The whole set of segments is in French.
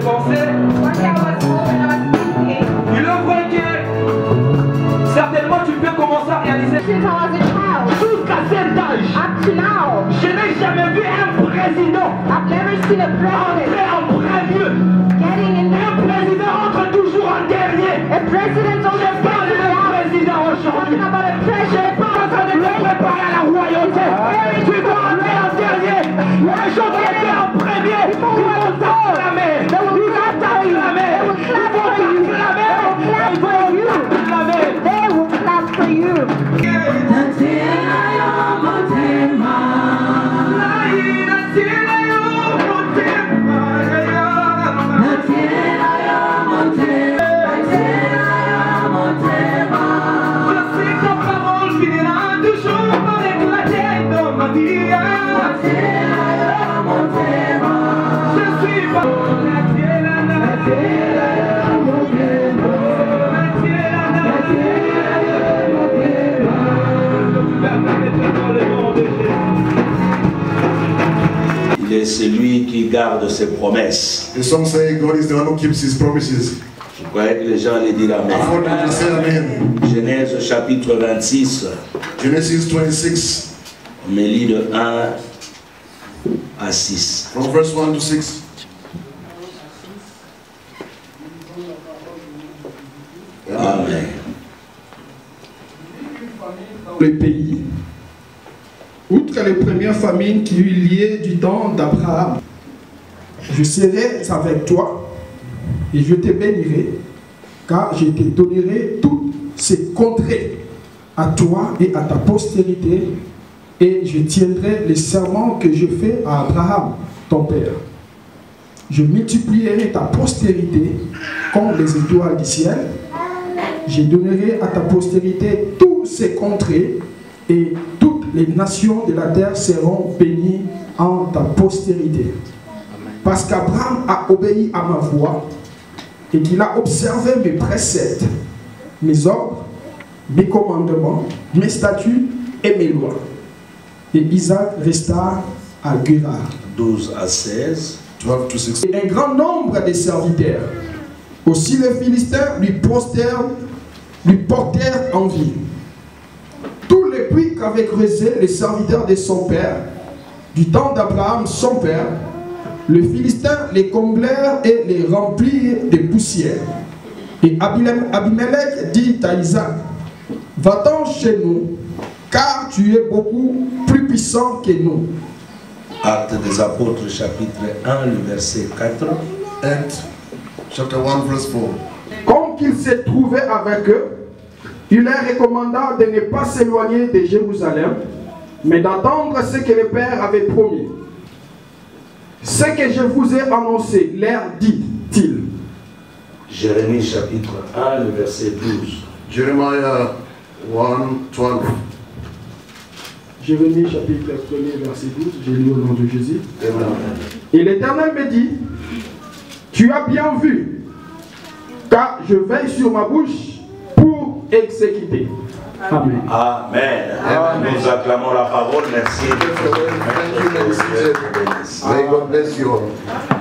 pensées. Il ouvre que certainement tu peux commencer à réaliser. Jusqu'à cet âge, je n'ai jamais vu un président entrer en premier. Un président entre toujours en dernier. Je parle de président aujourd'hui. Je parle de le préparer à la royauté. Tu dois entrer en dernier. Les gens qui étaient en premier, ils vont t'acclamer. Ils vont t'acclamer. They will clap for you. Il est celui qui garde ses promesses. The song say God is the one who keeps his promises. Je croyais que les gens allaient dire Amen. I thought they would say amen. Genèse chapitre 26. Genesis 26. On me lit de 1 à 6. From verse 1 to 6. Amen. Le pays. Outre les premières famines qui eurent lieu du temps d'Abraham, je serai avec toi et je te bénirai, car je te donnerai toutes ces contrées à toi et à ta postérité, et je tiendrai les serments que je fais à Abraham, ton père. Je multiplierai ta postérité comme les étoiles du ciel. Je donnerai à ta postérité tous ces contrées, et toutes les nations de la terre seront bénies en ta postérité. Parce qu'Abraham a obéi à ma voix et qu'il a observé mes préceptes, mes ordres, mes commandements, mes statuts et mes lois. Et Isaac resta à Guérar. 12 à 16. 12 to 6. Et un grand nombre de serviteurs. Aussi les Philistins lui portèrent envie. Tous les puits qu'avaient creusés les serviteurs de son père, du temps d'Abraham son père, les Philistins les comblèrent et les remplirent de poussière. Et Abimelech dit à Isaac, va-t'en chez nous, car tu es beaucoup plus puissant que nous. Actes des apôtres chapitre 1, le verset 4. And chapter 1 verse 4. Comme qu'il s'est trouvé avec eux, il leur recommanda de ne pas s'éloigner de Jérusalem, mais d'attendre ce que le Père avait promis. Ce que je vous ai annoncé, leur dit-il. Jérémie chapitre 1, le verset 12. Jeremiah 1:12. Jérémie chapitre 1, verset 12, j'ai lu au nom de Jésus. Et l'Éternel me dit, tu as bien vu, car je veille sur ma bouche pour exécuter. Amen. Amen. Amen. Nous acclamons la parole. Merci. May God bless you all.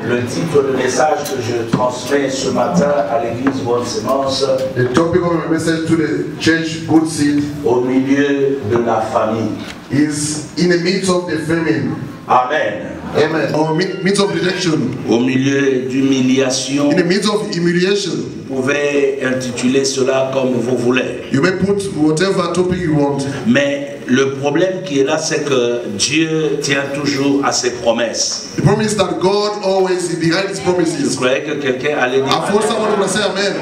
Le titre de message que je transmets ce matin à l'église Bonne Sémence, The topic of my message to the church, Good Seed, au milieu de la famille. is in the midst of the famine. Amen. Amen. Or midst of rejection. Au milieu d'humiliation. In the midst of humiliation. Vous pouvez intituler cela comme vous voulez. You may put whatever topic you want. Mais le problème qui est là, c'est que Dieu tient toujours à ses promesses. The problem is that God always is behind his Je promises. croyais que quelqu'un allait dire. I thought someone would say amen.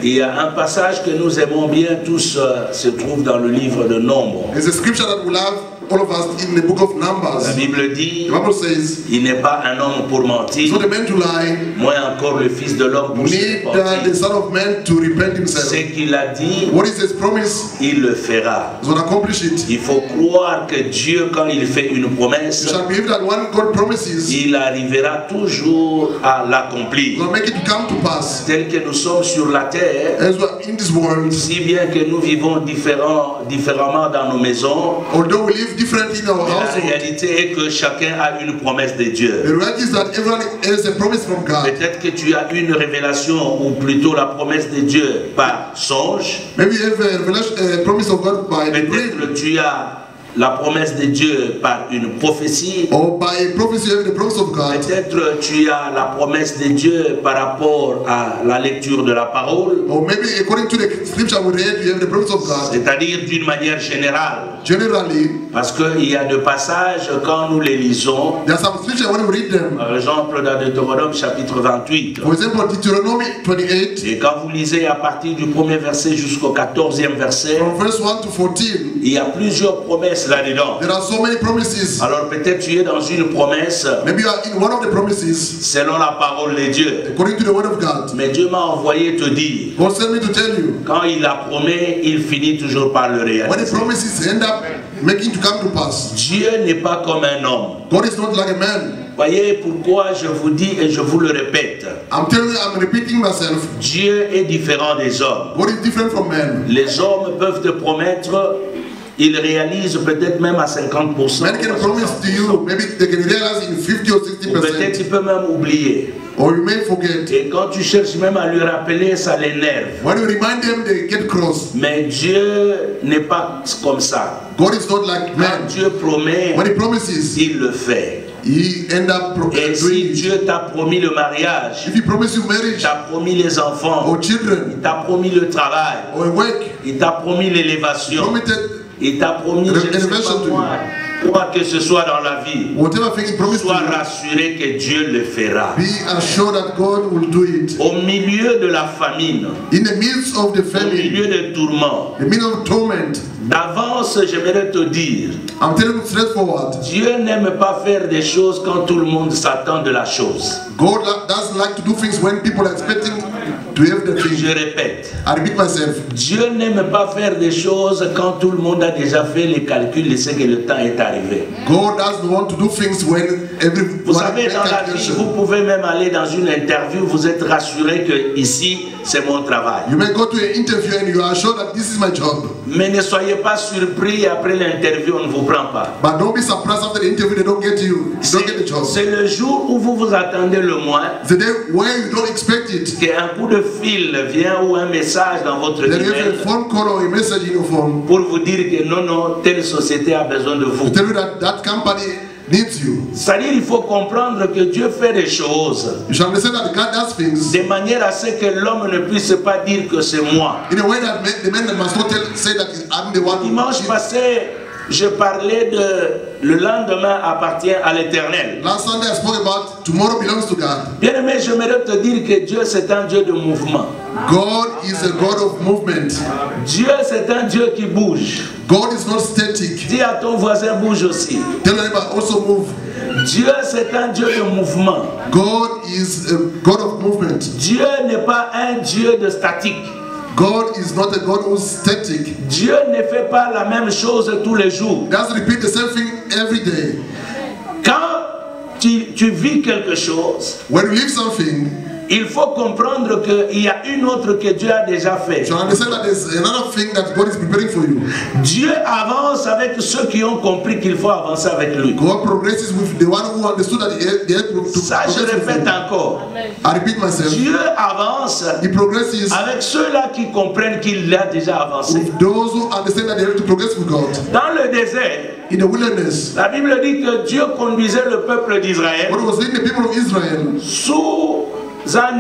Il y a un passage que nous aimons bien tous, se trouve dans le livre de Nombres. There's a scripture that we love, all of us, in the book of Numbers. La Bible dit, The Bible says, il n'est pas un homme pour it's mentir, not a man to lie, moins encore le Fils de l'homme pour se neither repentir. the Son of Man to repent himself. Ce qu'il a dit, What is his promise? il le fera. He's going to accomplish it. Il faut croire que Dieu, quand il fait une You promesse, shall believe that when God promises, il arrivera toujours à He's l'accomplir. going to make it to come to pass. Tel que nous sommes sur la terre, As we are in this world, si bien que nous vivons différemment dans nos maisons, although we live different in our La household. réalité est que chacun a une promesse de Dieu. The reality is that everyone has a promise from God. Peut-être que tu as une révélation ou plutôt la promesse de Dieu par songe. Maybe you have a revelation, promise of God by the dream. Peut-être tu as la promesse de Dieu par une prophétie. Or by a prophecy, you have the promise of God. Peut-être tu as la promesse de Dieu par rapport à la lecture de la parole. Or maybe according to the scripture we read, you have the promise of God. C'est-à-dire d'une manière générale. Generally, Parce qu'il y a des passages, quand nous les lisons, there are some scriptures when we read them. par exemple dans Deutéronome chapitre 28. For example, Deuteronomy 28, Et quand vous lisez à partir du premier verset jusqu'au 14e verset, from verse 1 to 14, il y a plusieurs promesses là-dedans. there are so many promises. Alors peut-être tu es dans une promesse Maybe you are in one of the promises selon la parole de Dieu. according to the word of God. Mais Dieu m'a envoyé te dire, God sent me to tell you, quand il a promis, il finit toujours par le when the réaliser. promises end up making to come to pass. Dieu n'est pas comme un homme. God is not like a man. Voyez pourquoi je vous dis et je vous le répète. I'm telling you, I'm repeating myself. Dieu est différent des hommes. God is different from men. Les hommes peuvent te promettre, ils réalisent peut-être même à 50%. Men can promise to you, maybe they can realize in 50 or Ou peut-être 60%. tu peux même oublier. Or you may forget. Et quand tu cherches même à lui rappeler, ça l'énerve. When you remind them, they get cross. Mais Dieu n'est pas comme ça. God is not like Quand man. Dieu promet, When he promises, il le fait. he end up Et si doing it. Dieu t'a promis le mariage, If he promises you marriage, t'a promis les enfants, or children, il t'a promis le travail, or a work, il t'a promis l'élévation, promised il t'a promis, je ne sais pas moi, quoi que ce soit dans la vie, whatever thing he promised to sois you, rassuré que Dieu le fera. be assured that God will do it. Au milieu de la famine, In the midst of the au milieu famine, des tourments, the midst of torment, d'avance, j'aimerais te dire, I'm telling you straightforward, Dieu n'aime pas faire des choses quand tout le monde s'attend de la chose. God doesn't like to do things when people are expecting to have the thing. Je répète, I repeat myself. Dieu n'aime pas faire des choses quand tout le monde a déjà fait les calculs et sait que le temps est arrivé. God doesn't want to do things when everyone Vous savez, makes dans la vie, calculation. vous pouvez même aller dans une interview, vous êtes rassuré que ici, c'est mon travail. You may go to an interview and you are sure that this is my job. Mais ne soyez pas surpris, après l'interview, on ne vous prend pas. But don't be surprised after the interview they don't get you. You don't get the job. C'est le jour où vous vous attendez le moins The day where you don't expect it, qu'un coup de fil vient ou un message dans votre there is a email phone call or a message in your phone pour vous dire que non, non, telle société a besoin de vous. to tell you that that company needs you. C'est-à-dire, il faut comprendre que Dieu fait des choses You should understand that God does things de manière à ce que l'homme ne puisse pas dire que c'est moi. in a way that the man must not say that I'm the one who Dimanche passé, je parlais de le lendemain appartient à l'Éternel. Last Sunday I spoke about tomorrow belongs to God. Bien-aimé, j'aimerais te dire que Dieu c'est un Dieu de mouvement. God is a God of movement. Dieu c'est un Dieu qui bouge. God is not static. Dis à ton voisin bouge aussi. Tell your neighbor also move. Dieu c'est un Dieu de mouvement. God is a God of movement. Dieu n'est pas un Dieu de statique. God is not a God who's static. Dieu ne fait pas la même chose tous les jours. He doesn't repeat the same thing every day. Quand tu vis quelque chose, When you live something, il faut comprendre qu'il y a une autre que Dieu a déjà fait. you understand that there's another thing that God is preparing for you. Dieu avance avec ceux qui ont compris qu'il faut avancer avec lui. God progresses with the one who understood that they had to Ça, je progress with répète him. encore. I repeat myself. Dieu avance He progresses avec ceux-là qui comprennent qu'il a déjà avancé. with those who understand that they have to progress with God. Dans le désert, In the wilderness, la Bible dit que Dieu conduisait le peuple d'Israël God was leading the people of Israel sous un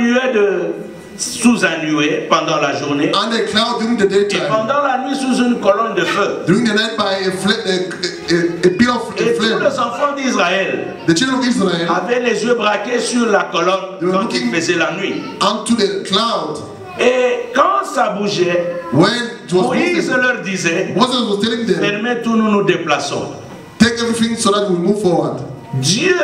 nuée pendant la journée under a cloud during the et daytime, pendant la nuit sous une colonne de feu. during the night by a pillar of Et tous flame. les enfants d'Israël The children of Israel avaient les yeux braqués sur la colonne They were quand il looking faisait la nuit. onto the cloud. Et quand ça bougeait, When it was Moïse moving, leur disait, Moses was telling them, permets tout, nous nous déplaçons. take everything so that we move forward. Dieu,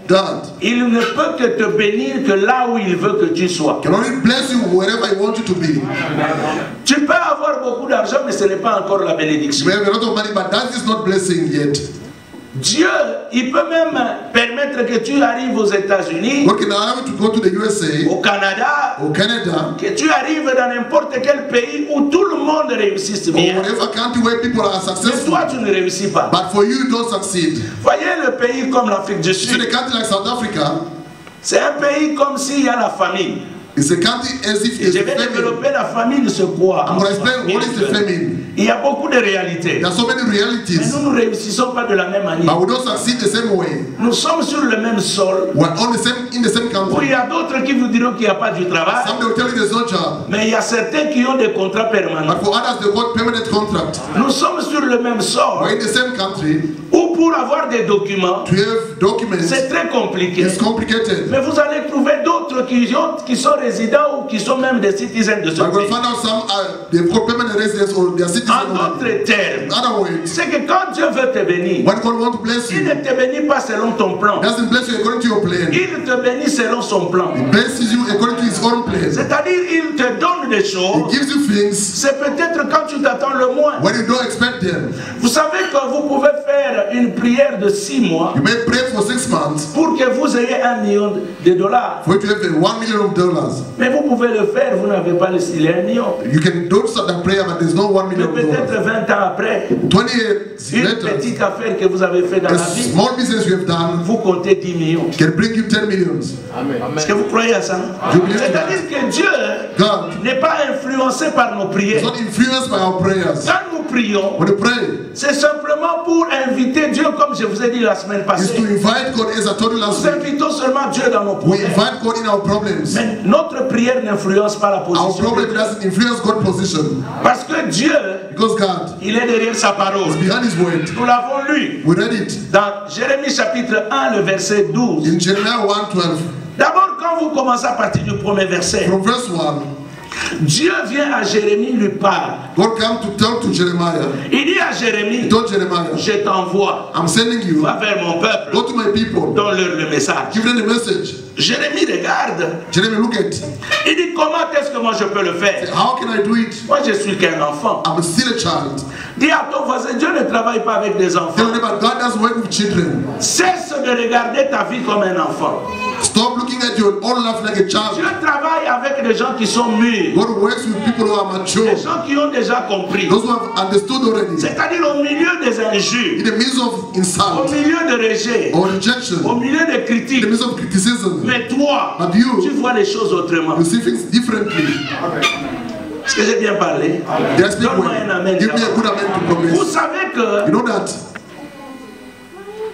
God il ne peut que te bénir que là où il veut que tu sois. can only bless you wherever He wants you to be. Tu peux avoir beaucoup d'argent, mais ce n'est pas encore la You bénédiction. may have a lot of money, but that is not blessing yet. Dieu, il peut même permettre que tu arrives aux États-Unis, God can allow you to go to the USA, au Canada, or Canada, que tu arrives dans n'importe quel pays où tout le monde réussisse or bien. whatever country where people are Mais successful. toi, tu ne réussis pas. But for you, you don't succeed. Voyez le pays comme l'Afrique du See, Sud. the country like South Africa, C'est un pays comme s'il y a la famille. it's a country as if Et there's je a vais famine. développer la famille de ce quoi. I'm going to explain what is the famine. Il y a beaucoup de réalités. There are so many Mais realities, nous ne réussissons pas de la même manière. but we don't succeed the same way. Nous sommes sur le même sol. We're on the same, in the same Où il country. y a d'autres qui vous diront qu'il n'y a pas du travail. Some they will tell you there's no job, Mais il y a certains qui ont des contrats permanents. but for others they got permanent contract. Nous sommes sur le même sol. We're in the same country. Où pour avoir des documents, To have documents, c'est très compliqué. it's complicated. Mais vous allez trouver d'autres qui sont résidents ou qui sont même des citoyens de ce But we'll pays. find out some they've got permanent residence or they're citizens. En already. d'autres termes, In other words, c'est que quand Dieu veut te bénir, when God wants to bless il you, ne te bénit pas selon ton plan. doesn't bless you according to your plan. Il te bénit selon son plan. He blesses you according to his own plan. C'est-à-dire, il te donne des He choses. gives you things C'est peut-être quand tu t'attends le moins. when you don't expect them. Vous savez que vous pouvez faire une prière de 6 mois You may pray for 6 months pour que vous ayez $1 million. for you to have $1 million. Mais vous pouvez le faire, vous n'avez pas les $1 million. You can don't start that prayer, but there's no $1 Mais million. peut-être 20 ans après, 20 years une later, petite affaire que vous avez fait dans a la vie, small business you have done vous comptez 10 millions. can bring you 10 millions. Est-ce que vous croyez à ça? Je believe that. C'est-à-dire que Dieu God n'est pas influencé par nos is prières. not influenced by our prayers. Quand nous prions, When you pray, c'est simplement pour inviter Dieu, comme je vous ai dit la semaine is passée. to invite God, as I told you last Nous week. invitons seulement Dieu dans nos We problèmes. invite God in our problems. Mais notre prière n'influence pas la Our position. de problem Dieu. doesn't influence God's position. Parce que Dieu, Because God il est derrière sa parole. is behind his word. Nous l'avons lu We read it dans Jérémie chapitre 1, le verset 12. in Jeremiah 1:12. D'abord, quand vous commencez à partir du premier verset, From verse 1, Dieu vient à Jérémie, lui parle. God came to tell to Jeremiah. Il dit à He Jérémie, told Jeremiah, je t'envoie, I'm sending you. va vers mon peuple, Go to my people. donne-leur le message. Give them the message. Jérémie regarde, Jeremiah, look at. il dit comment est-ce que moi je peux le faire? How can I do it? Moi je suis qu'un enfant. I'm still a child. Dis à ton voisin, Dieu ne travaille pas avec des enfants. Tell them about God doesn't work with children. Cesse de regarder ta vie comme un enfant. Stop looking at your own life like a Dieu child. travaille avec des gens qui sont mûrs, God works with people who are mature. des gens qui ont déjà compris. Those who have understood already. C'est-à-dire au milieu des injures, In the midst of au insult milieu de rejet, or rejection, au milieu des in critiques. the midst of criticism, Mais toi, but you, tu vois les choses autrement. you see things differently. Est-ce que j'ai bien parlé? They speak Donne-moi un well. amen. Give me a good amen to Vous progress. savez que You know that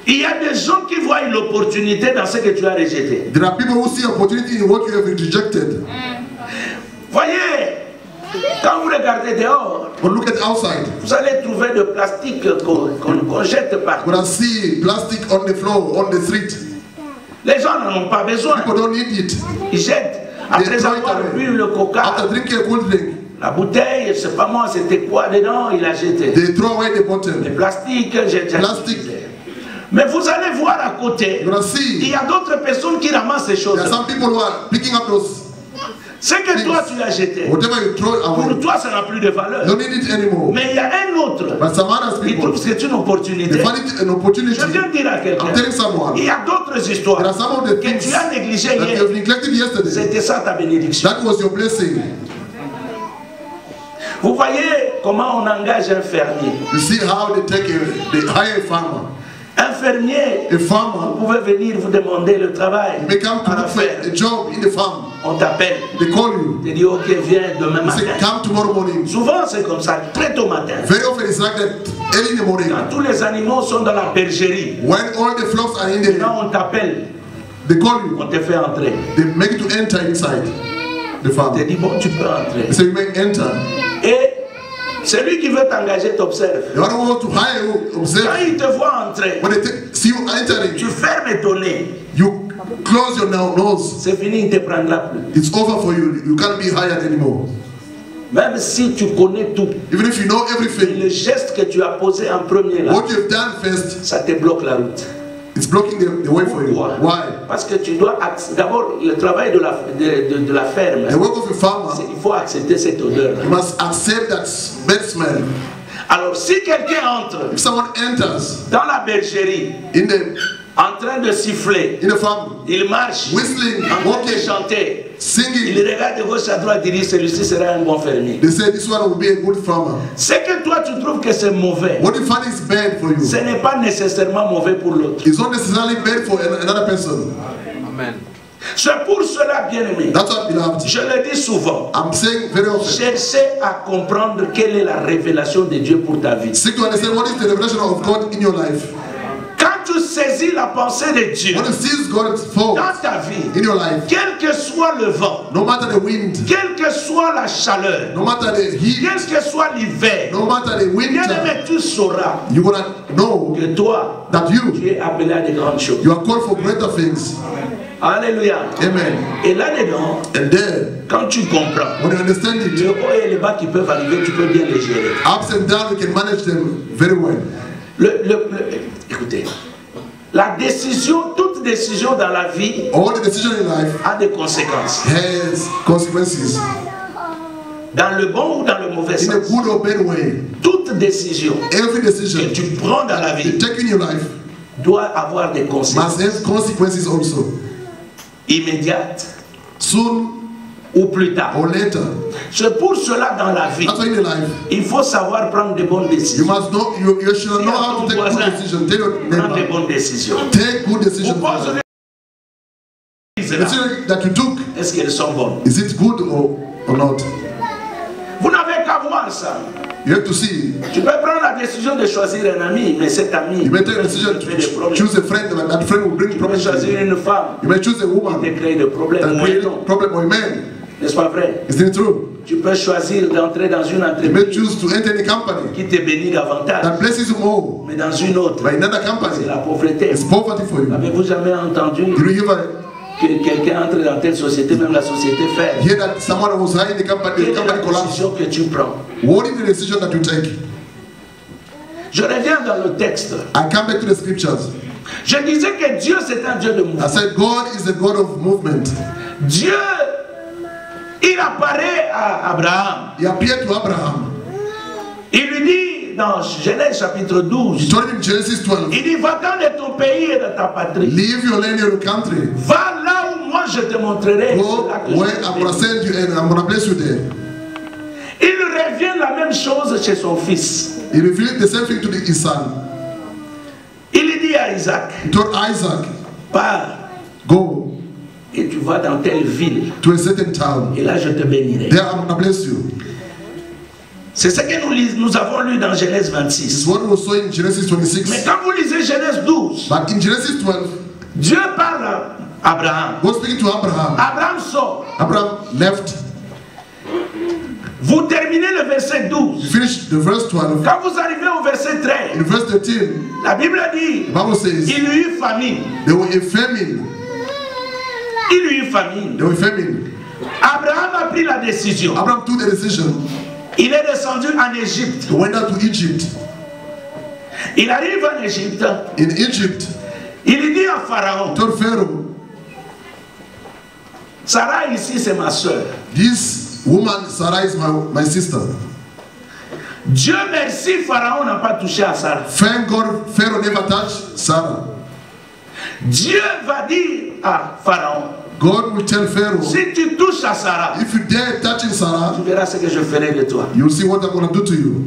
il y a des gens qui voient l'opportunité dans ce que tu as rejeté. there are people who see opportunity in what you have rejected. Voyez, quand vous regardez dehors, But look at outside. vous allez trouver de plastique qu'on jette partout. When I see plastic on the floor, on the street, Les gens n'en ont pas besoin. people don't need it. Ils jettent. Après throw it avoir away. bu le coca, After drinking a cold drink, la bouteille, je ne sais pas moi, c'était quoi dedans, il a jeté. they throw away the Le bottle. plastique, j'ai déjà Plastic. utilisé. Mais vous allez voir à côté, You're gonna il see y a d'autres personnes qui ramassent ces choses. there are some people who are picking up those. Ce que toi tu as jeté, Whatever you throw pour away, toi ça n'a plus de valeur. you don't need it anymore. Mais il y a un autre, But some others il trouve people, que c'est une they opportunité. find it an opportunity. Je viens de dire à I'm quelqu'un, telling someone, il y a d'autres histoires there are some of the que things tu as négligées that you hier. have neglected yesterday. C'était ça ta bénédiction. That was your blessing. Vous voyez comment on engage un fermier. You see how they hire a farmer. Un fermier, A vous farmer pouvez venir vous demander le travail may come to à la look for ferme. a job in the farm. On t'appelle, They call you. tu dis ok viens demain They say, matin. come tomorrow morning. Souvent c'est comme ça, très tôt matin. Very often it's like that early in the morning. Quand tous les animaux sont dans la bergerie, When all the flocks are in there, quand on t'appelle, they call you. on te fait entrer. They make you to enter inside the On farm. te dit bon tu peux entrer. They say you may enter. Et celui qui veut t'engager t'observe. The one who wants to hire you, Quand observe. il te voit entrer, When they see you tu entering, fermes ton nez. you close your nose. C'est fini, il ne te prendra plus. It's over for you. You can't be hired anymore. Même si tu connais tout, Even if you know everything, le geste que tu as posé en premier là, what you've done first, ça te bloque la route. it's blocking the way for you. Pourquoi? Why? Parce que tu dois d'abord le travail de la ferme. The work of a farmer, Il faut accepter cette odeur. you must accept that bad smell. Alors si quelqu'un entre If someone enters dans la bergerie in the en train de siffler, farm, il marche, whistling, en train de walking, chanter, il singing, regarde de gauche à droite, il dit celui-ci sera un bon fermier. they say this one will be a good farmer. C'est que toi tu trouves que c'est mauvais. What you find is bad for Ce you. n'est pas nécessairement mauvais pour l'autre. It's not necessarily bad for another person. Amen. C'est pour cela, bien-aimé, That's what, beloved. je le dis souvent, I'm saying very often. cherchez à comprendre quelle est la révélation de Dieu pour ta vie. Seek to understand what is the revelation of God in your life. Quand tu saisis la pensée de Dieu When you see God's fault dans ta vie, in your life, quel que soit le vent, no matter the wind, quelle que soit la chaleur, no matter the heat, quel que soit l'hiver, no matter the winter, bien-aimé, tu sauras you're gonna know que toi, that you tu es appelé à de grandes choses. are called for greater things. Alléluia. Amen. Et là-dedans, And then, quand tu comprends, when you understand le it, haut et le bas qui peuvent arriver, tu peux bien les gérer. ups and downs, you can manage them very well. Écoutez, la décision, toute décision dans la vie All the decision in life a des conséquences. has consequences. Dans le bon ou dans le mauvais In a sens. good or bad way. Toute décision Every que decision tu prends dans la you vie take in your life doit avoir des conséquences must have consequences also. immédiates Soon ou plus tard. or later. C'est pour cela dans la vie, That's why in your life, il faut savoir prendre de bonnes you décisions. must know, you should know how to take good decisions. Tell your Prends de neighbor, bonnes décisions. take good decisions. Vous posez The decision that you took, est-ce qu'elles sont bonnes? is it good or not? Vous n'avez qu'à voir ça. You have to see. Tu peux prendre la décision de choisir un ami, mais cet ami You may take a decision te crée des to problèmes. choose a friend, and that friend will bring Tu peux problems to choisir you. une femme You may choose a qui woman te crée des problèmes. that Ou un create homme. a problem or a man. N'est-ce pas vrai? Isn't it true? Tu peux choisir d'entrer dans une You may entreprise choose to enter any company qui te bénit davantage, that blesses you more, mais dans une autre, but another c'est company la pauvreté. is poverty for you. Avez-vous jamais entendu Did you ever que quelqu'un entre dans telle société, même la société ferme? hear that someone was high in the company Quelle est la collapsed? décision que tu prends? What is the decision that you take? Je reviens dans le texte. I come back to the scriptures. Je disais que Dieu c'est un Dieu de I mouvement. said God is a God of movement. Dieu, il apparaît à Abraham. He appeared to Abraham. Il lui dit dans Genèse chapitre He 12, told him in Genesis 12, il dit va-t'en de ton pays et de ta patrie. leave your land and your country. Va là où moi je te montrerai. Go C'est là que je where te I'm going to bénis. send you and I'm going to bless you there. Il revient la même chose chez son fils. He revealed the same thing to his son. Il dit à Isaac, He told Isaac, pars go et tu vas dans telle ville. to a certain town. Et là je te bénirai. There I'm going to bless you. C'est ce que nous avons lu dans Genèse This is 26. what we saw in Genesis Mais 26. quand vous lisez Genèse 12, But in Genesis 12, Dieu parle à Abraham. God speaking to Abraham. Abraham sort. Abraham left. Vous terminez le verset 12. You finish the verse 12. Quand vous arrivez au verset 13, In verse 13, la Bible dit, the Bible says, il y eut famine. there was a famine. Il y eut famine. There was famine. Abraham a pris la décision. Abraham took the decision. Il est descendu en Égypte. He went out to Egypt. Il arrive en Égypte. In Egypt, Il dit à Pharaon, told Pharaoh, Sarah ici c'est ma soeur. this woman Sarah is my sister. Dieu merci, Pharaon n'a pas touché à Sarah. Thank God Pharaoh never touched Sarah. Dieu va dire à Pharaon, God will tell Pharaoh, si tu touches à Sarah, if you dare touching Sarah, tu verras ce que je ferai de toi. you'll see what I'm going to do to you.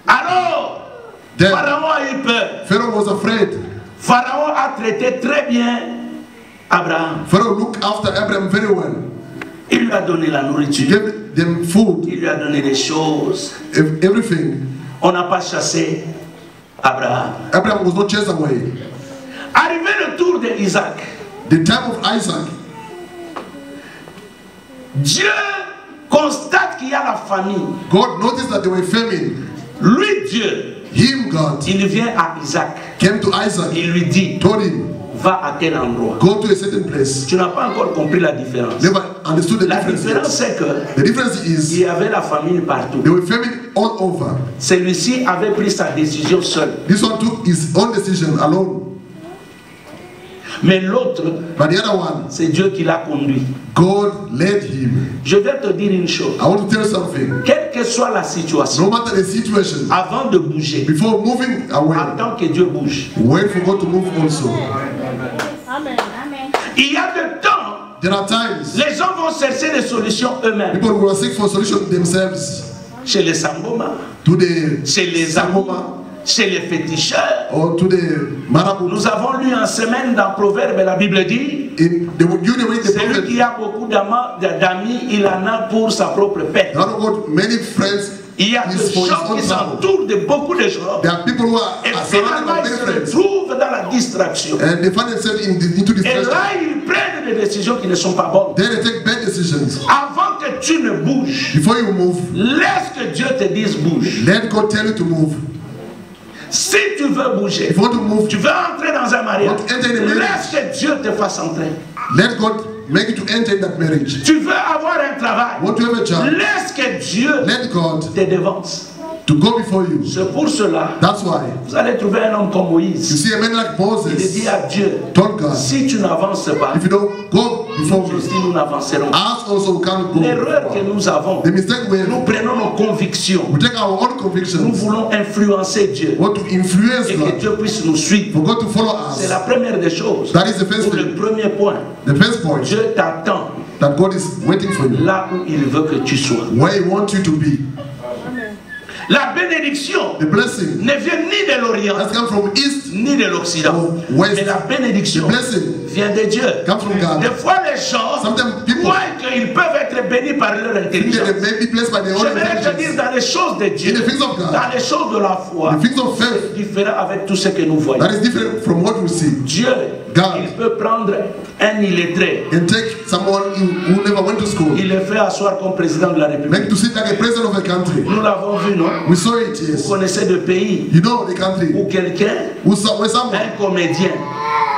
Alors, Then Pharaon a eu peur. Pharaoh was afraid. Pharaon a traité très bien Abraham. Pharaoh looked after Abraham very well. Il lui a donné la He nourriture. gave them food, Il lui a donné des choses. everything. On n'a pas chassé Abraham. Abraham was not chased away. Arrivé le tour d'Isaac, The time of Isaac, Dieu constate qu'il y a la famine. God noticed that they were famine. Lui, Dieu, Him, God, il vient à Isaac. came to Isaac, Il lui dit, told him, va à tel endroit. go to a certain place. Tu n'as pas encore compris la différence. Never understood the La difference différence, yet. c'est que The difference il is y avait la famine partout. they were famine all over. Celui-ci avait pris sa décision seul. This one took his own decision alone. Mais l'autre, But the other one, c'est Dieu qui l'a conduit. God led him. Je vais te dire une chose. I want to tell you something. Quel que soit la situation, no matter the situation, avant de bouger, before moving away, attends que Dieu bouge. wait for God to move also. Amen. Il y a de temps, There are times les gens vont chercher des solutions eux-mêmes. people will seek for solutions themselves Chez les sangoma, to the chez les amours, chez les féticheurs. or to the marabouts. Nous avons lu en semaine dans Proverbe, la Bible dit, In the you know, the celui qui a beaucoup d'amis, il en a pour sa propre peine. God of God, many friends. Il y a des is for his gens own qui trouble. s'entourent de beaucoup de gens. There are people who are Et surrounded finalement, by ils many se friends, retrouvent dans la distraction. and they find themselves into Et distraction. là, ils prennent des décisions qui ne sont pas bonnes. Then they take bad decisions. Avant que tu ne bouges, Before you move, laisse que Dieu te dise bouge. let God tell you to move. Si tu veux bouger, If you want to move, tu veux entrer dans un mariage, Want to enter in a marriage. laisse que Dieu te fasse entrer. let God make you to enter in that marriage. Tu veux avoir un travail, Want to have a job, laisse que Dieu let God te devance. to go before you. C'est pour cela, That's why vous allez trouver un homme comme you Moïse. see a man like Il Moses dit à Dieu, told God, si tu n'avances pas, if you don't go before nous me, aussi nous n'avancerons pas. us also can't go. L'erreur que nous avons, The mistake we nous have, prenons nos convictions. we take our own Nous convictions, voulons influencer Dieu want to influence et que God, Dieu puisse nous suivre. for God to follow C'est us. la première des choses. That is the first Pour le thing. premier point, The first point, Dieu t'attend that God is waiting for you, là où il veut que tu sois. where He wants you to be. La bénédiction The blessing ne vient ni de l'Orient has come from East, ni de l'Occident. Oh, west. Mais la bénédiction The blessing vient de Dieu. comes from God. Des fois, les gens Sometimes people croient qu'ils peuvent être bénis par leur think intelligence. that they may be blessed by their own J'aimerais te dire intelligence. dans les choses de Dieu, In the things of God, dans les choses de la foi, the things of faith, c'est différent avec tout ce que nous voyons. that is different from what we see. Dieu, God. il peut prendre un illettré, And take someone who never went to school, il le fait asseoir comme président de la République. make to sit like a president of a country. Nous l'avons vu, non? We saw it, Vous yes. connaissez de pays You know the country où quelqu'un, where someone, un comédien,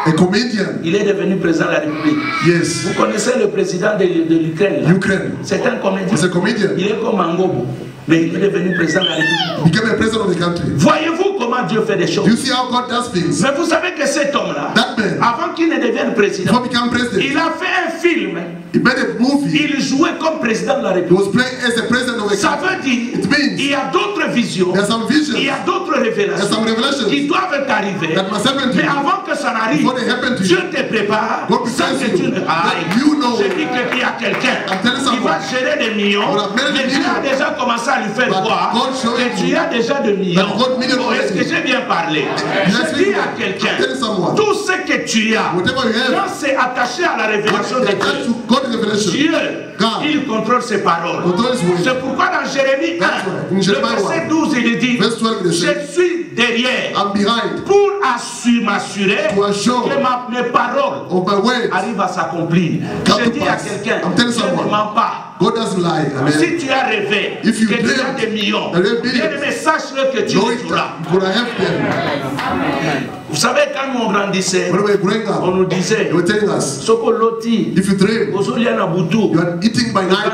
a comedian, il est devenu président de la République. yes, Vous connaissez le président de l'Ukraine, là? Ukraine, C'est un comédien. is a comedian, Il est comme Mangobo, mais il est devenu président de la République. became a president of the country. Voyez-vous comment Dieu fait des Do you choses? see how God does things? Mais vous savez que cet homme-là, That man, avant qu'il ne devienne président, before becoming president, il a fait un film. he made a movie. Il jouait comme président de la He République. was playing as a president of a Ça country. veut dire It means il y a d'autres visions, there are some il y visions a d'autres There's révélations some revelations qui doivent arriver. that must happen to Mais you. avant que ça n'arrive, Before they happen to Dieu you, te prépare God sans prepares que tu you. ne ailles. That you know. Je dis qu'il y a quelqu'un I'm telling qui va someone. gérer des millions, Well, I've made mais a Dieu a million. déjà commencé à lui faire But voir God showed que tu you as déjà de millions. that God million Oh, est-ce que already. j'ai bien parlé? Yes, Je dis à I'm quelqu'un, telling someone. tout ce que tu as, Whatever you have, quand c'est attaché à la révélation de attached Dieu, to God's revelation. Dieu, God il contrôle ses paroles. control his way. C'est pourquoi dans Jérémie 1, That's right. In le Jeremiah verset 1, 12, il dit, verse 12, it je says, suis derrière I'm behind pour m'assurer to assure que mes paroles of my words. arrivent à s'accomplir. Come Je to dis à pass. quelqu'un, I'm telling Dieu ne someone. ment pas. God doesn't lie. Amen. Si tu as rêvé If you que tu as dreamt des millions, that you have bien billions, aimé, sache-le que tu know es it tout là. that you could have them. Vous savez, quand nous grandissait, When we were growing on up, nous disait, they were telling us, Soko Loti, if you dream, Ozolia Nabutu, you are eating by night,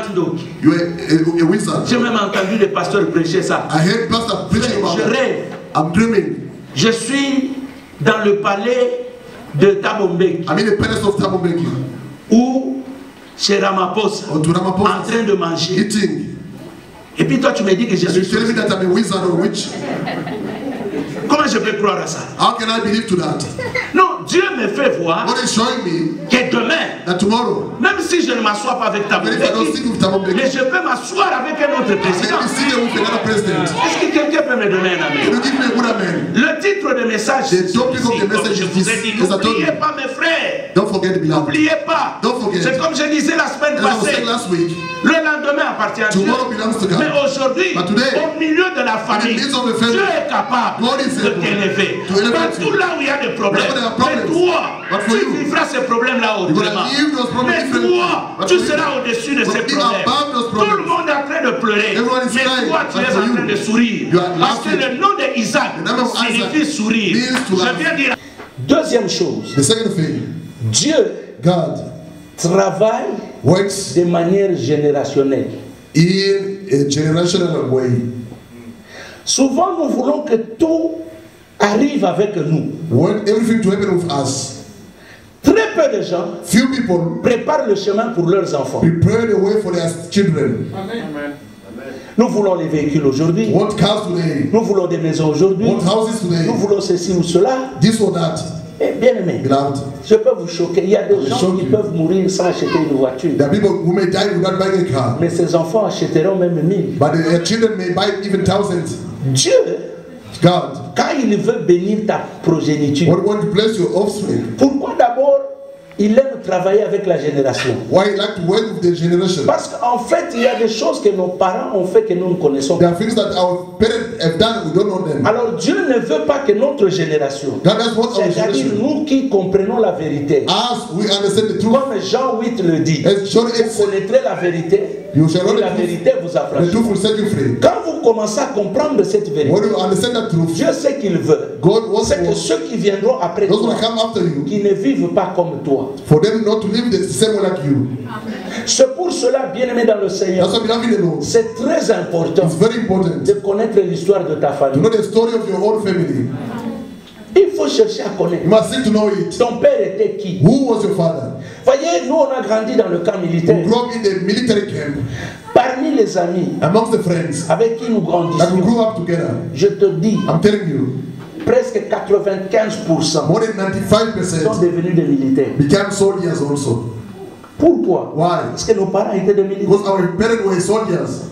you are a wizard. j'ai même entendu des pasteurs prêcher ça. I heard Pastor preaching about Je it. rêve. I'm dreaming. Je suis dans le palais de Tabombeki I'm in the palace of Thabo Mbeki, ou chez Ramaphosa or to en Ramaphosa, train de manger. eating. Et puis toi tu me dis que je And suis you tell me sorcier. that I'm a wizard or witch. Comment je peux croire à ça? How can I believe to that? Non, Dieu me fait voir God is showing me que demain, that tomorrow, même si je ne m'assois pas avec even if I don't Tabombeki, sit with Thabo mais Mbeki, je peux m'asseoir avec un autre I may président. be seated with another president. Est-ce que quelqu'un peut me donner un Can amen? you give me a good amen? Le titre de message, The topic of the comme message je is vous ai this. dit, As I told n'oubliez you. pas mes frères. Don't forget, beloved. N'oubliez pas. Don't forget. C'est comme je disais la semaine As I was passée. saying last week, Le lendemain appartient à Dieu. tomorrow belongs to Mais God. aujourd'hui, But today, au milieu de la famille, in the midst of the family, Dieu est capable God is de able t'élever. to elevate Partout you. là où il y a des problèmes, Wherever there are mais problems, toi, but for tu you, vivras ces problèmes-là you're gonna autrement. leave those problems Mais differently. toi, But tu for you, seras au-dessus de you're ces gonna be problèmes. above those Tout le problems. monde est en train de pleurer, Everyone is mais crying, toi, tu but es for en train you, de sourire. you are Parce que laughing. le nom d'Isaac The name of signifie Isaac sourire. means to laugh. Je viens dire. Deuxième chose, The second thing, Dieu God travaille works de manière générationnelle. in a generational way. Souvent, nous voulons que tout arrive avec nous. Want everything to happen with us. Très peu de gens Few people préparent le chemin pour leurs enfants. prepare the way for their children. Nous voulons les véhicules aujourd'hui. Want cars today. Nous voulons des maisons aujourd'hui. Want houses today. Nous voulons ceci ou cela. This or that. Et bien aimé, Beloved, je peux vous choquer. Il y a des gens qui peuvent mourir sans acheter une voiture. there are people who may die without buying a car. Mais ces enfants achèteront même 1000. But their children may buy even thousands. Dieu, God, quand il veut bénir ta progéniture, want to bless your offspring. pourquoi d'abord il aime travailler avec la génération? Why you like to work with the generation? Parce qu'en fait, il y a des choses que nos parents ont fait que nous ne connaissons There pas. are things that our parents have done, we don't know them. Alors Dieu ne veut pas que notre génération, God does want our c'est-à-dire generation. nous qui comprenons la vérité, As we understand the truth, comme Jean 8 le dit, as John 8 vous said, connaîtrez la vérité you shall know et la the truth. vérité vous The affranchira. truth will set you free. Quand vous commencez à comprendre cette vérité, When you understand that truth, Dieu sait qu'il veut. God wants C'est que ceux qui viendront après those who toi, will come after you, qui ne vivent pas comme toi. for them not to live the same way like you. C'est pour cela, bien-aimé dans le Seigneur, That's why, beloved in the Lord, c'est très important it's very important de connaître l'histoire de ta to famille. know the story of your own family. Il faut chercher à connaître. You must seek to know it. Ton père était qui? Who was your father? Voyez, nous on a grandi dans le camp You militaire. grew up in the military camp, Parmi les amis amongst the friends avec qui nous that we grandissions, grew up together. je te dis, I'm telling you, presque 95% more than sont 95% devenus des militaires. became soldiers also. Pourquoi? Why? Parce que nos parents étaient des militaires. Because our parents were soldiers.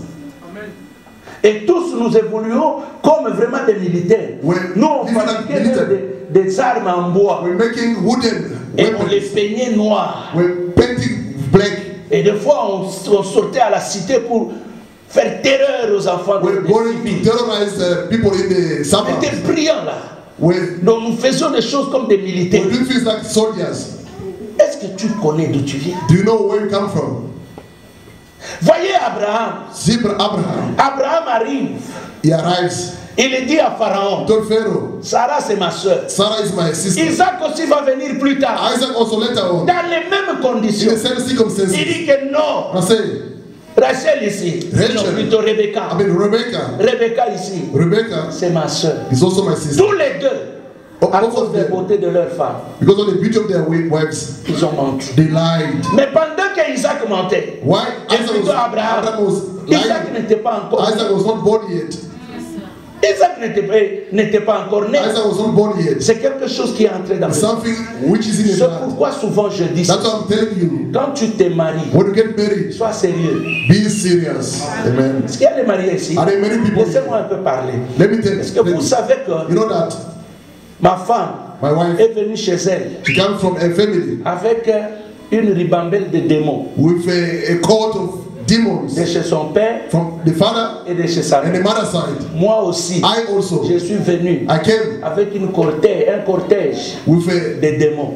Et tous nous évoluons comme vraiment des militaires. Ouais. Nous, on Even fabriquait like militaire. des armes en bois. We're making wooden Et on les weapons. peignait noirs. We're painting black. Et des fois, on sortait à la cité pour faire terreur aux enfants We're des going civils. to terrorize people in the On suburbs. était brillants là. We're Donc nous faisions des choses comme des militaires. doing things like soldiers. Est-ce que tu connais d'où tu viens? Do you know where you come from? Voyez Abraham. Zebra Abraham. Abraham arrive. He arrives. Il dit à Pharaon, Told Pharaoh, Sarah c'est ma soeur. Sarah is my sister. Isaac aussi va venir plus tard. Isaac also later on, Dans les mêmes in conditions. the same circumstances. Il dit que non. I say, Rachel ici. Rachel. Non, plutôt Rebecca. I mean Rebecca. Rebecca ici. Rebecca C'est ma soeur. is also my sister. Tous les deux, à Both cause of de la them, beauté de leur femme, because of the beauty of their wives, ils ont menti. they lied. Mais pendant que Isaac mentait, Why? et Isaac plutôt Abraham, was Isaac lying. n'était pas encore Isaac was not born yet. Isaac n'était pas encore né. Isaac was not born yet. C'est quelque chose qui est entré dans le sang. Something which is in the C'est blood. pourquoi souvent je dis That's ça. what I'm telling you. Quand tu te maries, When you get married, sois sérieux. be serious. Amen. Est-ce qu'il y a des mariés ici? Are there many people? Laissez-moi un peu parler. Let me tell Est-ce que vous you. savez que You know that ma femme my wife, est venue chez elle she comes from a family avec une ribambelle de démons with a court of demons de chez son père from the father et de chez sa and the mère. mother side. Moi aussi, I also, je suis venu I came avec un cortège with a de démons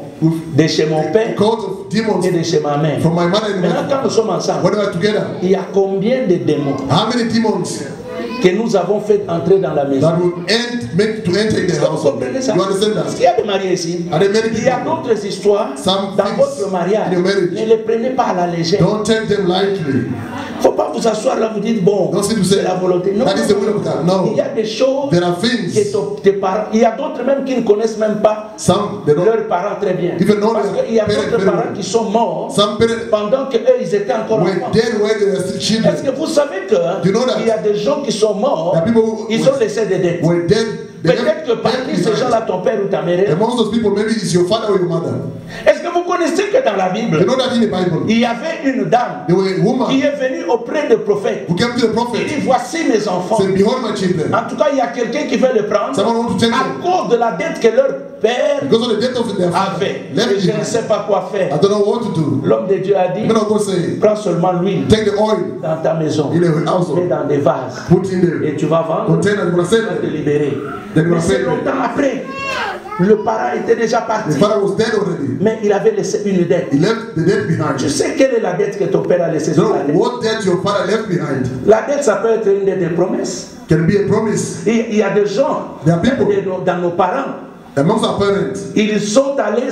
de chez mon père court of demons et de chez ma mère. from my mother and my Maintenant, quand nous sommes ensemble, when we are together. il y a combien de démons How many demons que nous avons fait entrer dans la maison? that will make to enter in the Est-ce que vous house? comprenez ça? You understand Est-ce that? qu'il y a des mariés ici? Are there many Il y a people? d'autres histoires Some dans things votre mariage. in your marriage. Ne les prenez pas à la légère. Don't take them lightly. Il ne faut pas vous asseoir là, vous dites, bon, Don't say to c'est say la volonté. Non, that is the will of God. No. il y a des choses There are que things. tes parents, il y a d'autres même qui ne connaissent même pas Some they don't. leurs parents très bien. Even know Parce their qu'il y a parents d'autres very parents well. qui sont morts Some parents pendant qu'eux, ils étaient encore were enfants. dead when they were still children. Est-ce que vous savez que You know that? il y a des gens qui sont morts, There are people who ils ont laissé des dettes. were dead. They Peut-être que left parmi dead ces behind. gens-là, ton père ou ta mère est. Amongst those people, maybe it's your father or your mother. Est-ce que vous connaissez que dans la Bible, You know that in the Bible, il y avait une dame there were a qui woman est venue auprès du prophète. who came to the Il prophet dit, voici mes enfants. said, "Behold my children." En tout cas, il y a quelqu'un qui veut le prendre Someone want to take à them cause de la dette que leur père because of the death of their father. avait. Left Et je ne behind. sais pas quoi I faire. don't know what to do. L'homme de Dieu a dit, Man of God say, prends seulement l'huile take the oil dans ta maison in the et household, dans des vases. put in Et the tu vas vendre, container, you're gonna tu sell vas te it. libérer. Then you're Mais gonna c'est pay them. longtemps après. Le parent était déjà The parti. father was dead already. Mais il avait laissé une dette. He left the debt behind. Tu sais quelle est la dette que ton père a laissée You sur la know dette? what debt your father left behind La dette, ça peut être une dette de promesses. can be a promise. Il y a des gens, There are people dans nos parents, amongst our parents. ils sont allés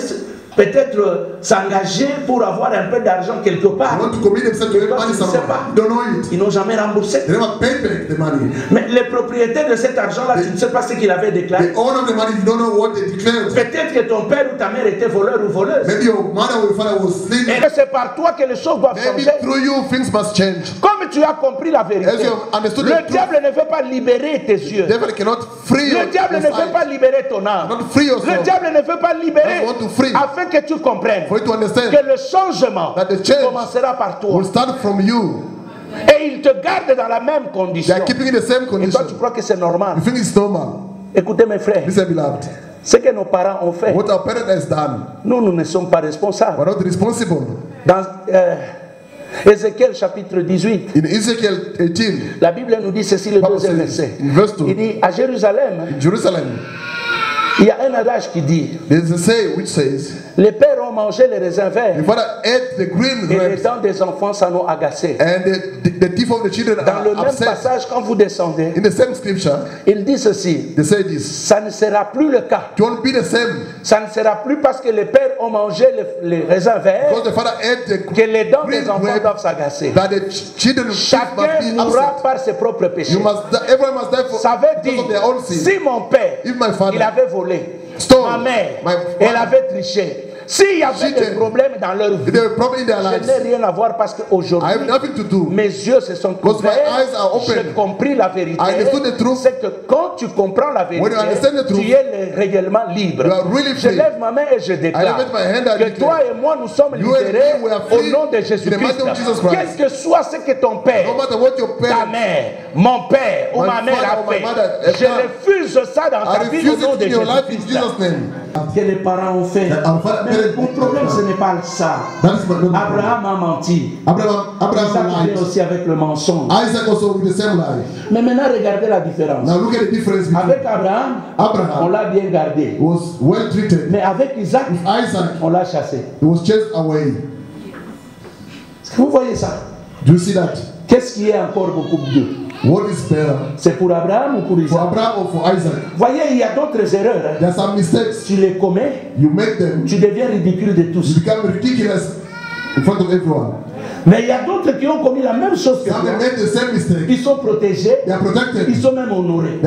peut-être s'engager pour avoir un peu d'argent quelque They part. want to commit themselves to Toi, money tu ne sais somewhere. pas. You don't know it. Ils n'ont jamais remboursé. They never paid back the money. Mais les propriétaires de cet argent-là, tu ne sais pas ce qu'il avait déclaré. The owner of the money, you don't know what they declared. Peut-être que ton père ou ta mère était voleur ou voleuse. Maybe your mother or your father was Et sleeping. que c'est par toi que les choses doivent Maybe changer. through you things must change. Comme Comme tu as compris la vérité, le diable ne veut pas libérer tes yeux. Le diable ne veut pas libérer ton âme. Le diable ne veut pas libérer afin que tu comprennes que le changement commencera par toi. Et il te garde dans la même condition. Et toi tu crois que c'est normal. Écoutez mes frères, ce que nos parents ont fait, nous ne sommes pas responsables. Dans Ézéchiel chapitre 18, la Bible nous dit ceci, le deuxième verset. Il dit à Jérusalem, il y a un adage qui dit, les pères ont mangé les raisins verts et les dents des enfants s'en ont agacé. Dans le même passage, quand vous descendez, il dit ceci, ça ne sera plus le cas. Ça ne sera plus parce que les pères ont mangé les raisins verts que les dents des enfants doivent s'agacer. Chacun mourra par ses propres péchés. Ça veut dire, si mon père, il avait volé, ma mère, elle avait triché, s'il y avait des problèmes dans leur vie, je n'ai rien à voir parce qu'aujourd'hui, mes yeux se sont ouverts, j'ai compris la vérité. C'est que quand tu comprends la vérité, tu es réellement libre. Je lève ma main et je déclare que toi et moi, nous sommes libérés au nom de Jésus-Christ. Quel que soit ce que ton père, ta mère, mon père ou ma mère a fait, je refuse ça dans ta vie au nom de Jésus-Christ. Que les parents ont fait. Mais mon problème, ce n'est pas ça. Abraham a menti. Isaac vient aussi avec le mensonge. Mais maintenant, regardez la différence. Avec Abraham, on l'a bien gardé. Mais avec Isaac, on l'a chassé. Est-ce que vous voyez ça? Qu'est-ce qui est encore beaucoup mieux? C'est pour Abraham ou pour Isaac? Voyez, il y a d'autres erreurs. Tu les commets, tu deviens ridicule de tous. Mais il y a d'autres qui ont commis la même chose que toi. Ils sont protégés, ils sont même honorés.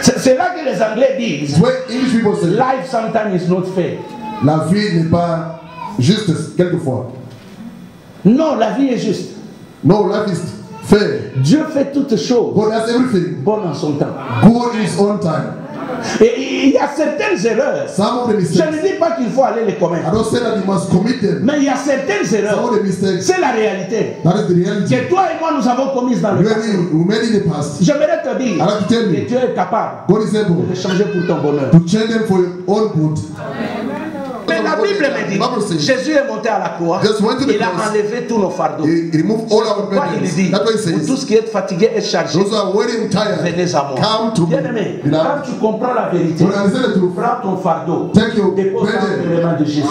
C'est là que les Anglais disent life sometimes is not fair. La vie n'est pas juste quelquefois. Non, la vie est juste. No, life is fair. Dieu fait toutes choses. God has everything. Bon en son temps. Good in his own time. Et il y a certaines erreurs. Je ne dis pas qu'il faut aller les commettre. I don't say that you must commit them. Mais il y a certaines erreurs. C'est la réalité. That is the reality. Que toi et moi nous avons commises dans le passé. J'aimerais te dire que Dieu est capable de changer pour ton bonheur. To change them for your own good. Mais la Bible me dit, Jésus est monté à la croix, il a enlevé tous nos fardeaux. Il dit, vous tous qui êtes fatigués et chargés, venez à moi. Bien-aimé, quand tu comprends la vérité, prends ton fardeau, dépose dans les mains de Jésus.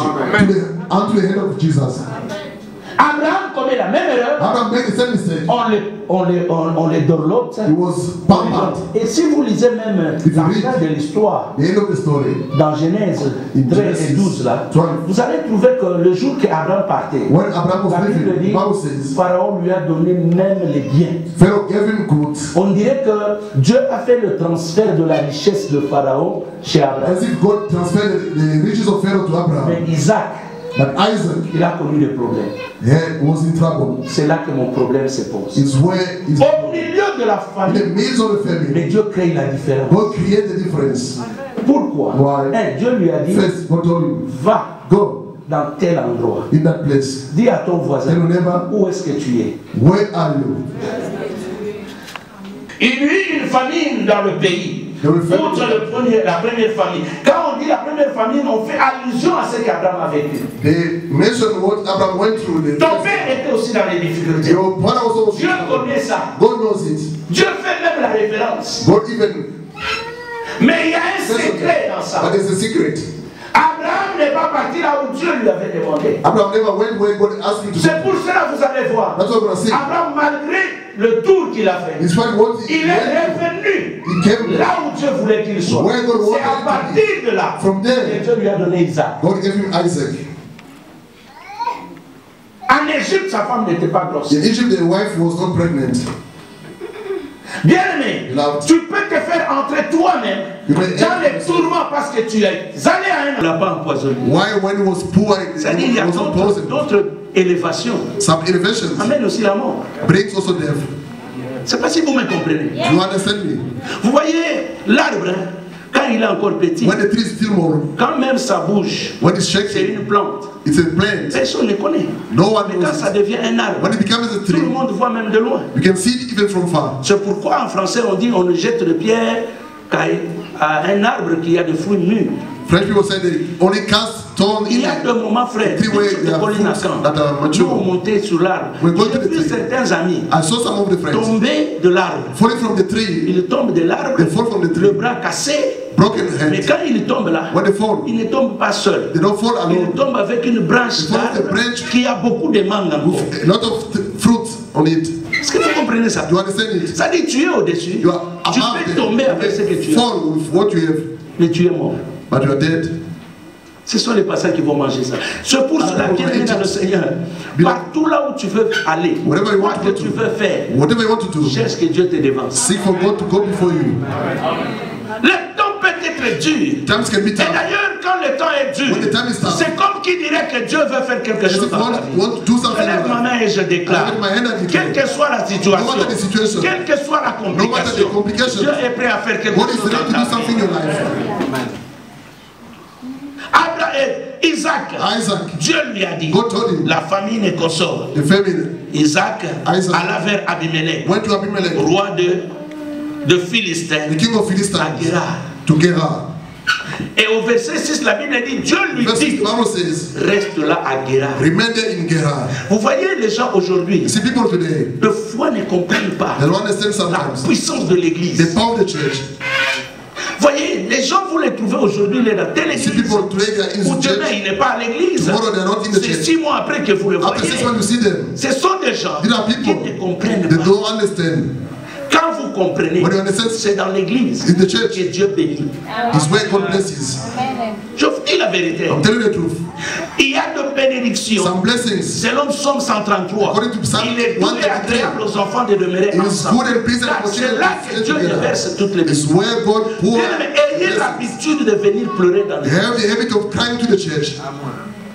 Abraham commet la même erreur. On les dorlote. Et si vous lisez même la fin de l'histoire, dans Genèse 13 et 12, là, vous allez trouver que le jour qu'Abraham partait, la Bible dit, Pharaon lui a donné même les biens. On dirait que Dieu a fait le transfert de la richesse de Pharaon chez Abraham. Mais Isaac, il a connu des problèmes. C'est là que mon problème se pose. Au milieu de la famille, mais Dieu crée la différence. Pourquoi? Dieu lui a dit, va dans tel endroit. Dis à ton voisin, où est-ce que tu es? Il y eut une famine dans le pays. Outre la première famille. Quand on dit la première famille, on fait allusion à ce qu'Abraham a vécu. Ton père était aussi dans les difficultés. Dieu connaît ça. Dieu fait même la référence. Mais il y a un secret dans ça. Abraham n'est pas parti là où Dieu lui avait demandé. C'est pour cela que vous allez voir. Abraham, malgré le tour qu'il a fait, il est revenu là où Dieu voulait qu'il soit. C'est à partir de là que Dieu lui a donné Isaac. En Égypte, sa femme n'était pas grosse. Bien-aimé, tu peux te faire entrer toi-même dans les tourments parce que tu es allé à un... Il n'a pas empoisonné. C'est-à-dire qu'il y a d'autres élévation amène aussi la mort. Je ne sais pas si vous me comprenez. Vous voyez l'arbre, quand il est encore petit, quand même ça bouge, c'est une plante. Personne ne connaît. Mais quand ça devient un arbre, tout le monde voit même de loin. C'est pourquoi en français on dit on ne jette de pierre qu'à un arbre qui a des fruits mûrs. French people say they only cast stone in il y a deux moments, frère, the way they are fruits that are mature. Nous montons sur l'arbre. J'ai vu certains amis tomber de l'arbre. Falling from the tree. Ils tombent de l'arbre, le bras cassé. Broken head. Mais quand ils tombent là, ils ne tombent pas seuls. They don't fall alone. Ils tombent avec une branche d'arbre qui a beaucoup de mangues encore. A lot of fruits on it. Est-ce que vous comprenez ça? You understand it? Ça dit tu es au-dessus. Tu peux tomber avec ce que tu as. Fall with what you have. Mais tu es mort. But you are dead. Ce sont les passants qui vont manger ça. C'est pour cela qu'il est dans le Seigneur. Partout là où tu veux aller, quoi que tu veux faire, cherche que Dieu te devance. Seek for God to go before you. Le temps peut être dur. Et d'ailleurs, quand le temps est dur, c'est comme qui dirait que Dieu veut faire quelque chose dans ta vie. Je lève ma main et je déclare, quelle que soit la situation, quelle que soit la complication, Dieu est prêt à faire quelque chose dans ta vie. Isaac, Dieu lui a dit, la famine est consort. Isaac alla vers Abimelech, roi de Philistin, à Guérard. Et au verset 6, la Bible dit, Dieu lui dit, reste là à Guérard. Vous voyez les gens aujourd'hui, de foi ne comprennent pas la puissance de l'église. Voyez, les gens, vous les trouvez aujourd'hui dans telle église, ou demain il n'est pas à l'église. C'est 6 mois après que vous le voyez. Ce sont des gens qui ne comprennent pas. Quand vous comprenez, c'est dans l'église que Dieu bénit. Je vous dis la vérité. Il y a de bénédictions. Selon Psaume 133, il est doux et agréable aux enfants de demeurer ensemble. C'est là que Dieu déverse toutes les bénédictions. Ayez l'habitude de venir pleurer dans l'église.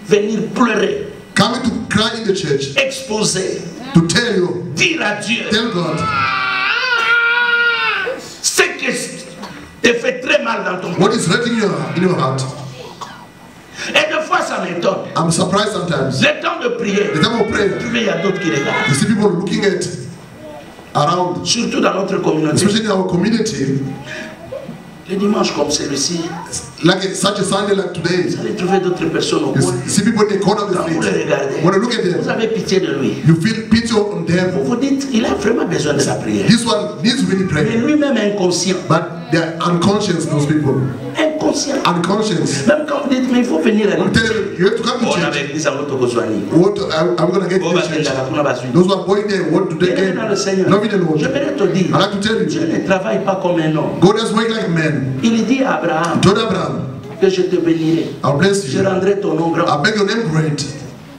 Venir pleurer. Exposer. Dire à Dieu. Ce qui te fait très mal dans ton cœur. Et des fois ça m'étonne. I'm surprised sometimes. Le temps de prière. Tu vois, il y a d'autres qui regardent. You see people looking at around. Surtout dans notre communauté. Especially in our community. Les dimanches comme celui-ci, such a Sunday like today, vous allez trouver d'autres personnes au coin. See people in the corner of the Quand vous les regardez, when you look at them, vous avez pitié de lui. You feel pity on them. Vous vous dites, il a vraiment besoin de la prière. This one needs really prayer. Mais lui-même est inconscient. But they are unconscious, those people. Inconscient. Unconscious. Même quand vous dites, mais il faut venir à l'église. You have to come to church. What I'm going to get to church. Those who are going there, what do they get? Loving the Lord. Je vais te dire, I like to tell you, Dieu ne travaille pas comme un homme. God doesn't work like men. Il dit à Abraham, que je te bénirai. I'll bless you. Je rendrai ton nom grand. I'll make your name great.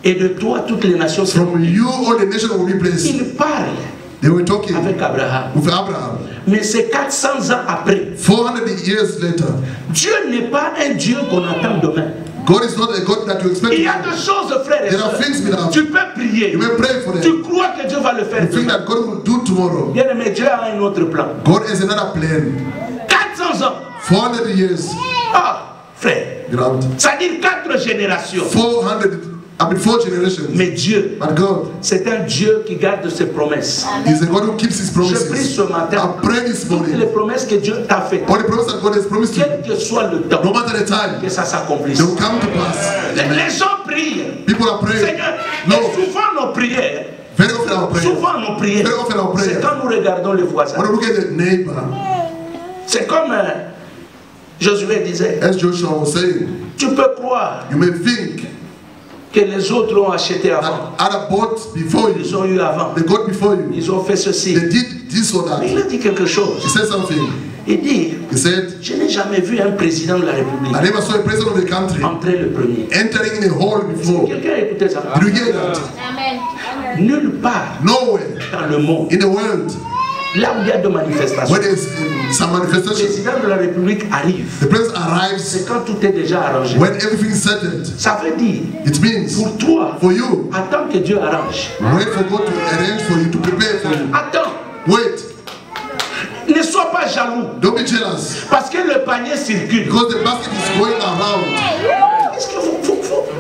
Et de toi, toutes les nations seront. From you, all the nations will be blessed. Il parle. They were talking avec Abraham. With Abraham. Mais c'est 400 ans après. 400 years later. Dieu n'est pas un Dieu qu'on attend demain. God is not a God that you expect. Il y a des choses, frère et sœur. Tu peux prier. You may pray for them. Tu crois que Dieu va le faire. You think that God will do tomorrow. Bien aimé, Dieu a un autre plan. God has another plan. 400 ans. 400 years. Ah, frère. Ça dit 4 générations. 4 generations. Mais Dieu, c'est un Dieu qui garde ses promesses. He's a God who keeps his promises. Je prie ce matin. I pray this morning. Toutes les promesses que Dieu t'a faites. All the promises that God has promised you. Quel que soit le temps. No matter the time. Que ça s'accomplisse. They will come to pass. Les gens prient. People are praying. Seigneur, et souvent nos prières. Very often our prayer. Souvent nos prières. Very often our prayer. C'est quand nous regardons les voisins. When we look at the neighbor. C'est comme Josué disait. As Joshua was saying. Tu peux croire. You may think. Que les autres l'ont acheté avant. Other bought before you. Ils ont eu avant. They got before you. Ils ont fait ceci. They did this or that. Mais il a dit quelque chose. He said something. Il dit, he said, je n'ai jamais vu un président de la République I never saw a president of the country entrer le premier. Entering in a hall before. Quelqu'un a écouté ça? Did you hear that? Amen. Nulle part nowhere dans le monde in the world Là où il y a de manifestations, when there's some le manifestation, président de la République arrive. the president arrives C'est quand tout est déjà arrangé. when everything is settled. Ça veut dire, It means pour toi, for you, attends que Dieu arrange. wait for God to arrange for you, to prepare for you. Attends. Wait. Ne sois pas jaloux. Don't be jealous. Parce que le panier circule. Because the basket is going around. Est-ce que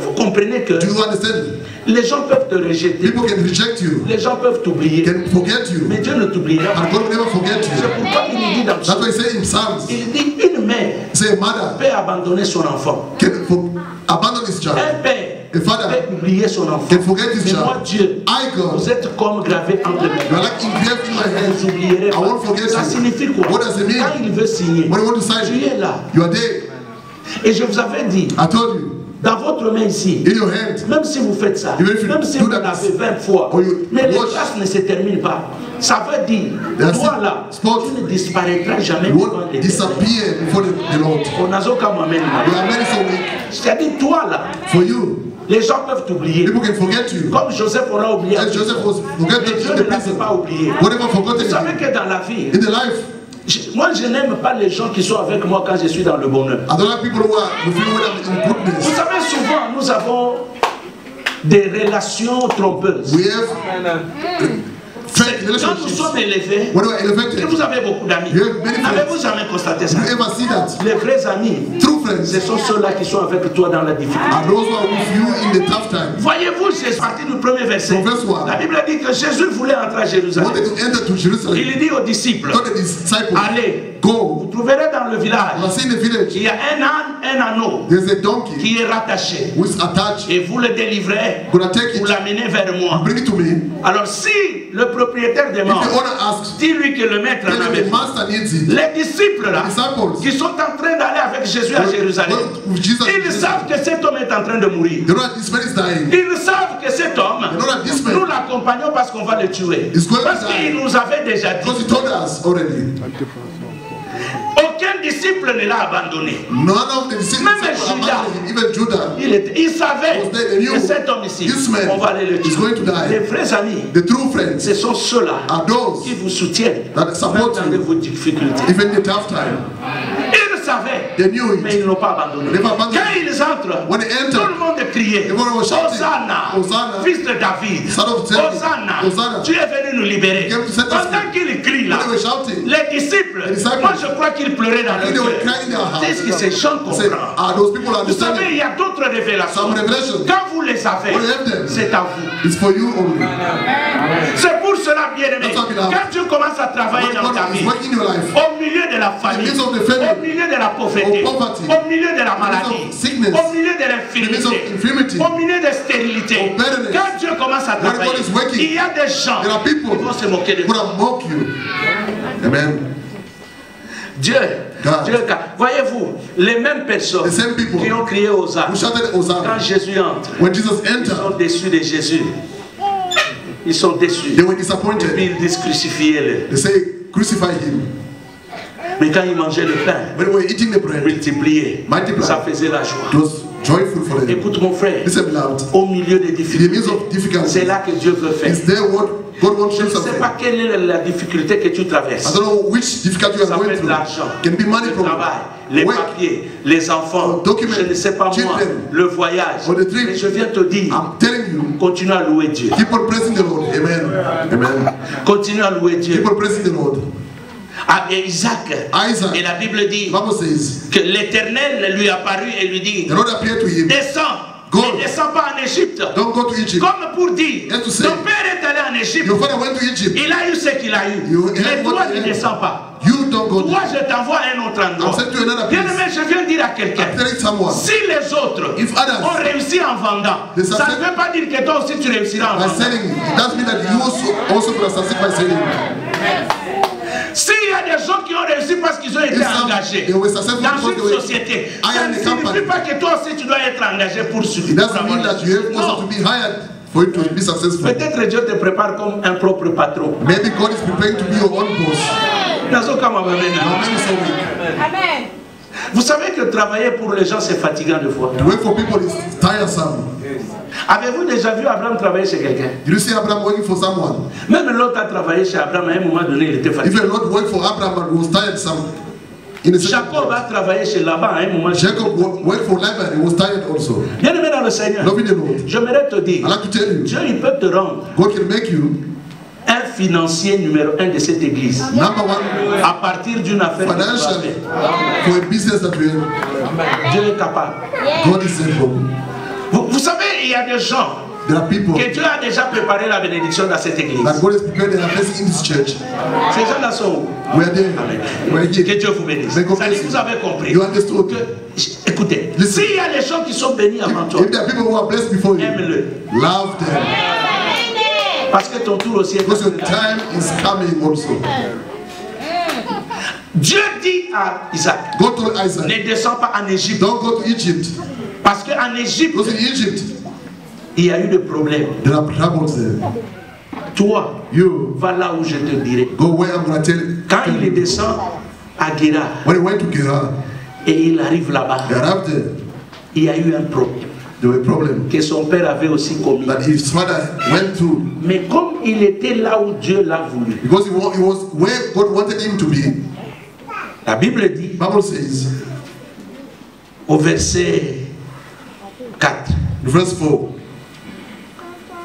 vous comprenez que Do you understand? les gens peuvent te rejeter. People can reject you, Les gens peuvent t'oublier. can forget you, Mais Dieu ne t'oubliera pas. and God will never forget C'est you. pourquoi il dit dans That's why he said in Psalms, il dit une mère say a mother peut abandonner son enfant. can abandon his child. Un père A father peut oublier son enfant. can forget his Mais moi, child. Dieu, I, God, vous êtes comme gravé entre mes you are mains. like engraved in my Je ne hands. vous oublierai I won't pas. forget Ça you. signifie quoi? What does it mean? Quand il veut signer, When you want to sign, tu es là. you are there. Et je vous avais dit, I told you, dans votre main ici, in your hand, même si vous faites ça, Even if you même si do vous that, l'avez 20 fois, or you mais les watch, traces ne se terminent pas. Ça veut dire, That's toi it. là, Spot. tu ne disparaîtras jamais you devant won't les disappear before the Lord. On a aucun moment. You are many so weak. C'est-à-dire, toi là, For you, les gens peuvent t'oublier. people can forget you. Comme Joseph, on l'a oublié. As Joseph was Mais forgotten Dieu in ne the l'a prison. pas oublié. Whatever forgotten Vous savez in que dans la vie, the life, moi je n'aime pas les gens qui sont avec moi quand je suis dans le bonheur. I don't like people who are with me when I'm in Vous goodness. savez, souvent nous avons des relations trompeuses. We have fake Quand nous relationships. sommes élevés, When we are et elevated, vous avez beaucoup d'amis, You have many n'avez-vous jamais constaté ça? you ever see that? Les vrais amis, True friends ce sont ceux-là qui sont avec toi dans la difficulté. are those who are with you in the tough time. Voyez-vous, c'est parti du premier verset. From verse 1. La Bible dit que Jésus voulait entrer à Jérusalem. Wanted to enter to Jerusalem. Il dit aux disciples, Told the disciples, allez, go. vous trouverez dans le You village, are seeing the village. il y a un âne, un anneau There's a donkey qui est rattaché. who is attached. Et vous le délivrez, Gonna take vous it, l'amenez vers moi. bring it to me. Alors si le propriétaire If demande, the owner asks, dis-lui que le maître en tell him avait the faim. master needs it. Les disciples là, The disciples, qui sont en train d'aller avec Jésus à Jérusalem, with Jesus, ils savent que cet homme est en train de mourir. they know that this man is dying. Ils savent que cet homme, They know that this nous man, l'accompagnons parce qu'on va le tuer. He's going to Parce die. qu'il nous avait déjà dit. Because he told us already. Aucun disciple ne l'a abandonné. None of the disciples Même abandoned him, even Judah. Il savait Was they knew que cet homme ici, this man on va aller le tuer. is going to die. Les vrais amis, The true friends ce sont ceux-là are those qui vous soutiennent that support même dans you, vos difficultés. even in the tough time. Ils savaient, They knew mais it. ils ne l'ont pas abandonné. They never abandoned Quand ils entrent, When they enter, tout le monde criait, everyone was shouting, Hosanna, Hosanna, fils de David, son of David, Hosanna, Hosanna. tu es venu nous libérer. He came to set us Pendant free. qu'ils crient là, When they were shouting, les disciples, The disciples, moi je crois qu'ils pleuraient dans I think leur they were cœur. crying in their hearts. C'est ce que ces gens They said, comprennent. those people are Vous savez, understanding. il y a d'autres révélations. Some revelation. Quand vous les avez, When you have them, c'est à vous. it's for you only. C'est pour cela, bien-aimé, That's what we love. quand Dieu commence à travailler When dans ta God is vie, working in your life, au milieu de la famille, In the midst of the family, au milieu de la pauvreté, of poverty, au milieu de la in the midst maladie, of sickness, au milieu de in the midst of l'infirmité, infirmity, au milieu de stérilité, of barrenness, quand Dieu commence à when God travailler, is working, il y a des gens there are people qui vont se moquer de who toi. will mock you. Amen. Dieu, God. Dieu, voyez-vous, les mêmes personnes The same people qui ont crié aux âmes, who shouted quand Hosanna, Jésus entre, when Jesus ils entered, sont déçus de Jésus. Ils sont déçus. they were Et puis disappointed. ils disent crucifiez-le. They say, crucify him. Mais quand ils mangeaient le pain, When they were eating the bread, multiplié, Multiply. ça faisait la joie. it was joyful for them. Écoute mon frère, Listen, beloved. au milieu des In the difficultés, midst of difficulties, c'est là que Dieu veut faire. is there what God wants Je to ne do sais something? pas quelle est la difficulté que tu I traverses. don't know which difficulty you Ça are peut going être through. l'argent, Can be money le problem, travail, les work. papiers, les enfants, Documents, je ne sais pas moi, children, le voyage. or the trip. Mais je viens te dire, I'm telling you, continue à louer Dieu. keep on praising the Lord. Amen. Amen. Continue à louer Dieu. Keep on praising the Lord. À Isaac, Isaac, et la Bible dit the Bible says, que l'Éternel lui apparut et lui dit, the Lord appeared to him. descends, Go. ne descends pas en Égypte. Don't go to Egypt. Comme pour dire, Yes, to say, ton père est allé en Égypte, your father went to Egypt. il a eu ce qu'il a eu. You Mais had toi, what tu you ne had. descends pas. You don't go Toi, there. je t'envoie à un autre I'm endroit. sent to another Bien place. aimé, je viens dire à quelqu'un, I'm telling someone, si les autres if others ont réussi en vendant, They ça ne veut pas dire que toi aussi tu réussiras en by vendant. selling, it doesn't mean that you also could succeed by selling. S'il y a des gens qui ont réussi parce qu'ils ont été If some, engagés they were successful dans because une they were société, I ça am ne the signifie company. pas que toi aussi tu dois être engagé pour It suivre. doesn't mean that you have also to be hired for you to be successful. Peut-être Dieu te prépare comme un propre patron. Maybe God is preparing to be your own boss. Dans aucun moment, Your man is so weak. Amen. Vous savez que travailler pour les gens c'est fatigant de fois. Work for people is tiresome. Avez-vous déjà vu Abraham travailler chez quelqu'un? You see Abraham working for someone. Même l'autre a travaillé chez Abraham, à un moment donné il était fatigué. If Lot worked for Abraham and was tiresome. Jacob a travaillé chez Laban à un moment. Jacob worked for Laban, he was tired also. Bien aimé dans le Seigneur, j'aimerais te dire, Dieu il peut te rendre God can make you un financier numéro 1 de cette église. Number one, à partir d'une affaire financial for a business that we have. Dieu est capable. God is able. Vous savez, il y a des gens que Dieu a déjà préparé la bénédiction dans cette église. That God has prepared the blessing in this church. Ces gens-là sont où? We are there. Amen. We are here. Que Dieu vous bénisse. Ça dit que vous avez compris. You understood. Écoutez, s'il y a des gens qui sont bénis avant toi, if there are people who are blessed before you, aime-le. Love them. Parce que ton tour aussi est because your time is coming also. Dieu dit à Isaac, go to Isaac, ne descends pas en Égypte. Don't go to Egypt. Parce qu'en Égypte, il y a eu des problèmes. There are troubles there. Toi, you va là où je te dirai. Go where I'm going to tell you. Quand il descend à Guéra, when he went to Guéra, et il arrive là-bas, il y a eu un problème. There were problems que son père avait aussi commis. That his father went through. Mais comme il était là où Dieu l'a voulu, because he was where God wanted him to be. La Bible dit, Bible says, au verset 4, verse 4,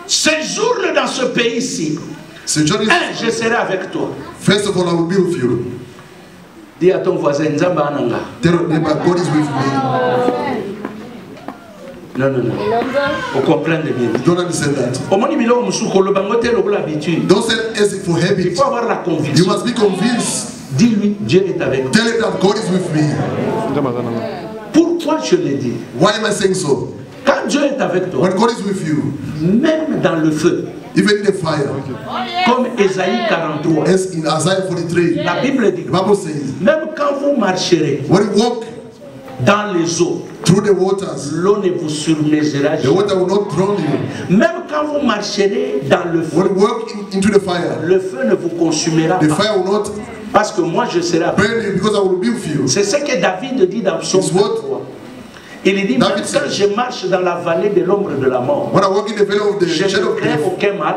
séjourne dans ce pays-ci. Je serai avec toi. First of all, I will be with you. Dis à ton voisin, Nzamba Ananga. Tell your neighbor, God is with me. Non. Vous comprenez bien. You don't understand that. Don't say as for habit. Il faut avoir la conviction. You must be convinced. Dis-lui, Dieu est avec toi. Tell him that God is with me. Pourquoi je l'ai dit? Why am I saying so? Quand Dieu est avec toi, when God is with you, même dans le feu, even in the fire, comme Ésaïe 43, as in Isaiah 43, la Bible dit, the Bible says, même quand vous marcherez, when you walk dans les eaux, through the waters, l'eau ne vous surmergera jamais. The water will not drown you. Même quand vous marcherez dans le feu, when you walk into the fire, le feu ne vous consumera the pas. Fire will not parce que moi je serai avec vous. C'est ce que David dit dans Psaume 23. Il dit, même quand je marche dans la vallée de l'ombre de la mort, je ne crains aucun mal,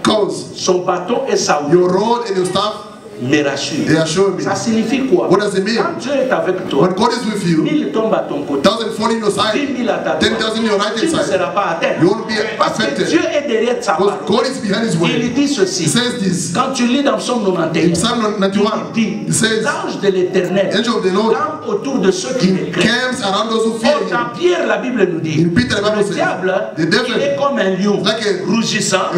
car son bâton et sa houe me rassurent. Ça signifie quoi? Quand Dieu est avec toi, 1000 tombent à ton côté, 10 000 à ta droite, tu ne seras pas atteint. Parce que Dieu est derrière sa parole. Il dit ceci, quand tu lis dans Psaume 91, il dit, l'ange de l'Éternel campe autour de ceux qui le craignent. Dans Pierre, la Bible nous dit, le diable, il est comme un lion rougissant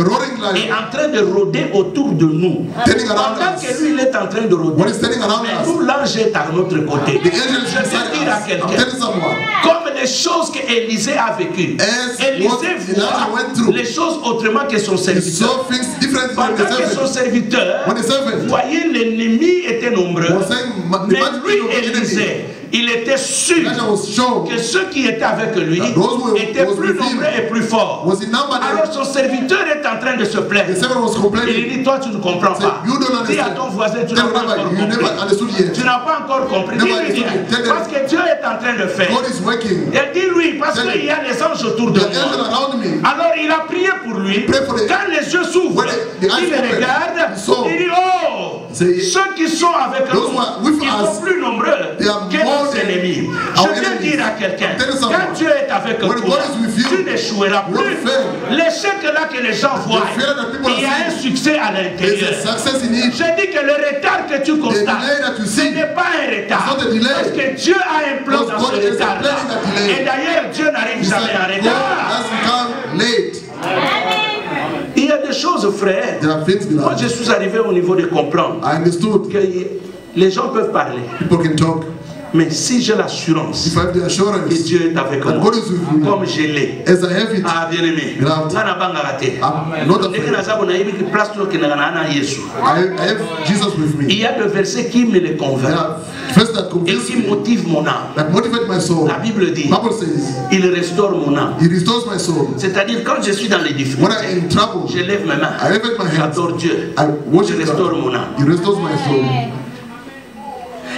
et en train de rôder autour de nous. Pendant que lui, il est en train de rôder, mais nous, l'ange est à notre côté. Je vais dire à quelqu'un, comme les choses qu'Élisée a vécues, Élisée voit les choses autrement que son serviteur. Pendant que son serviteur voyait l'ennemi était nombreux, mais lui, Élisée, il était sûr que ceux qui étaient avec lui étaient plus nombreux et plus forts. Alors son serviteur est en train de se plaindre. Il dit, toi tu ne comprends pas. Dis à ton voisin, tu n'as pas encore compris. Tu n'as pas encore compris. Dis-lui bien, parce que Dieu est en train de faire. Et dis-lui, parce qu'il y a des anges autour de moi. Alors il a prié pour lui. Quand les yeux s'ouvrent, il les regarde, il dit, oh, ceux qui sont avec nous, ils sont plus nombreux que nos ennemis. Je viens dire à quelqu'un, quand Dieu est avec toi, tu n'échoueras plus. L'échec là que les gens voient, il y a un succès à l'intérieur. Je dis que le retard que tu constates, ce n'est pas un retard. Parce que Dieu a un plan dans ce retard là. Et d'ailleurs, Dieu n'arrive jamais en retard. Il y a des choses, frère. Moi, je suis arrivé au niveau de comprendre que les gens peuvent parler. Mais si j'ai l'assurance que Dieu est avec moi, comme je l'ai, ah bien aimé, il y a des versets qui me les convainquent et qui motivent mon âme. La Bible dit, il restaure mon âme. C'est-à-dire quand je suis dans les difficultés, je lève mes mains, j'adore Dieu, je restaure mon âme.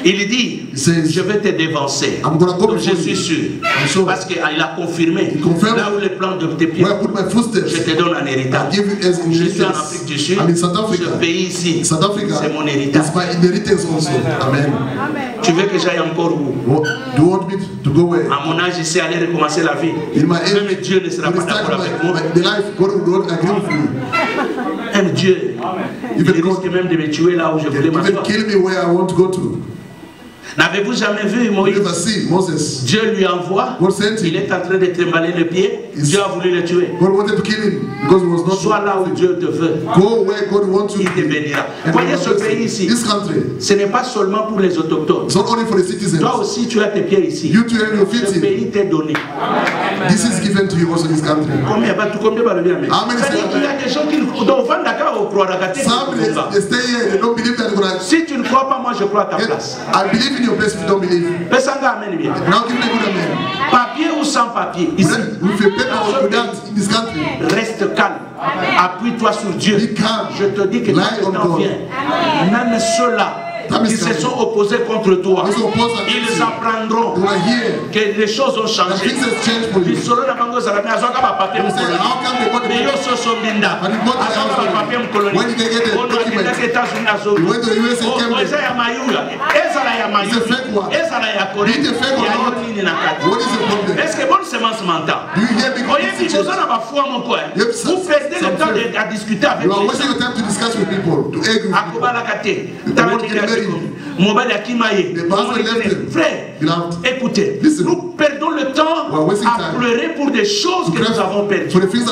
Il dit, je vais te dévancer. Donc je suis sûr. Parce qu'il a confirmé. Là où les plans de tes pieds, je te donne un héritage. Je suis en Afrique du Sud. Ce pays ici, c'est mon héritage. Amen. Tu veux que j'aille encore où? À mon âge, ici, aller recommencer la vie. Même Dieu ne sera pas d'accord avec moi. Même Dieu, il risque même de me tuer là où je voulais m'asseoir. N'avez-vous jamais vu Moïse? Dieu lui envoie, il est en train de trimballer le pied, Dieu a voulu le tuer. Sois là où Dieu te veut, il te bénira. Voyez ce pays ici, ce n'est pas seulement pour les autochtones. Toi aussi tu as tes pieds ici. Ce pays t'est donné. Combien va le bien? Il y a des gens qui ne vont d'accord au croire. Si tu ne crois pas, moi je crois à ta place. Your place if you don't believe. Now give me a good amen. Papier ou sans papier, ici. With a paper or without in this country. Reste calme. Appuie-toi sur Dieu. Je te dis que quand le temps vient, même ceux-là qui se sont opposés contre toi, ils apprendront que les choses ont changé. Ils seront dans la maison de est-ce que bonne semence m'entend? Vous perdez le temps à discuter avec frère, écoutez, nous perdons le temps à pleurer pour des choses que nous avons perdues.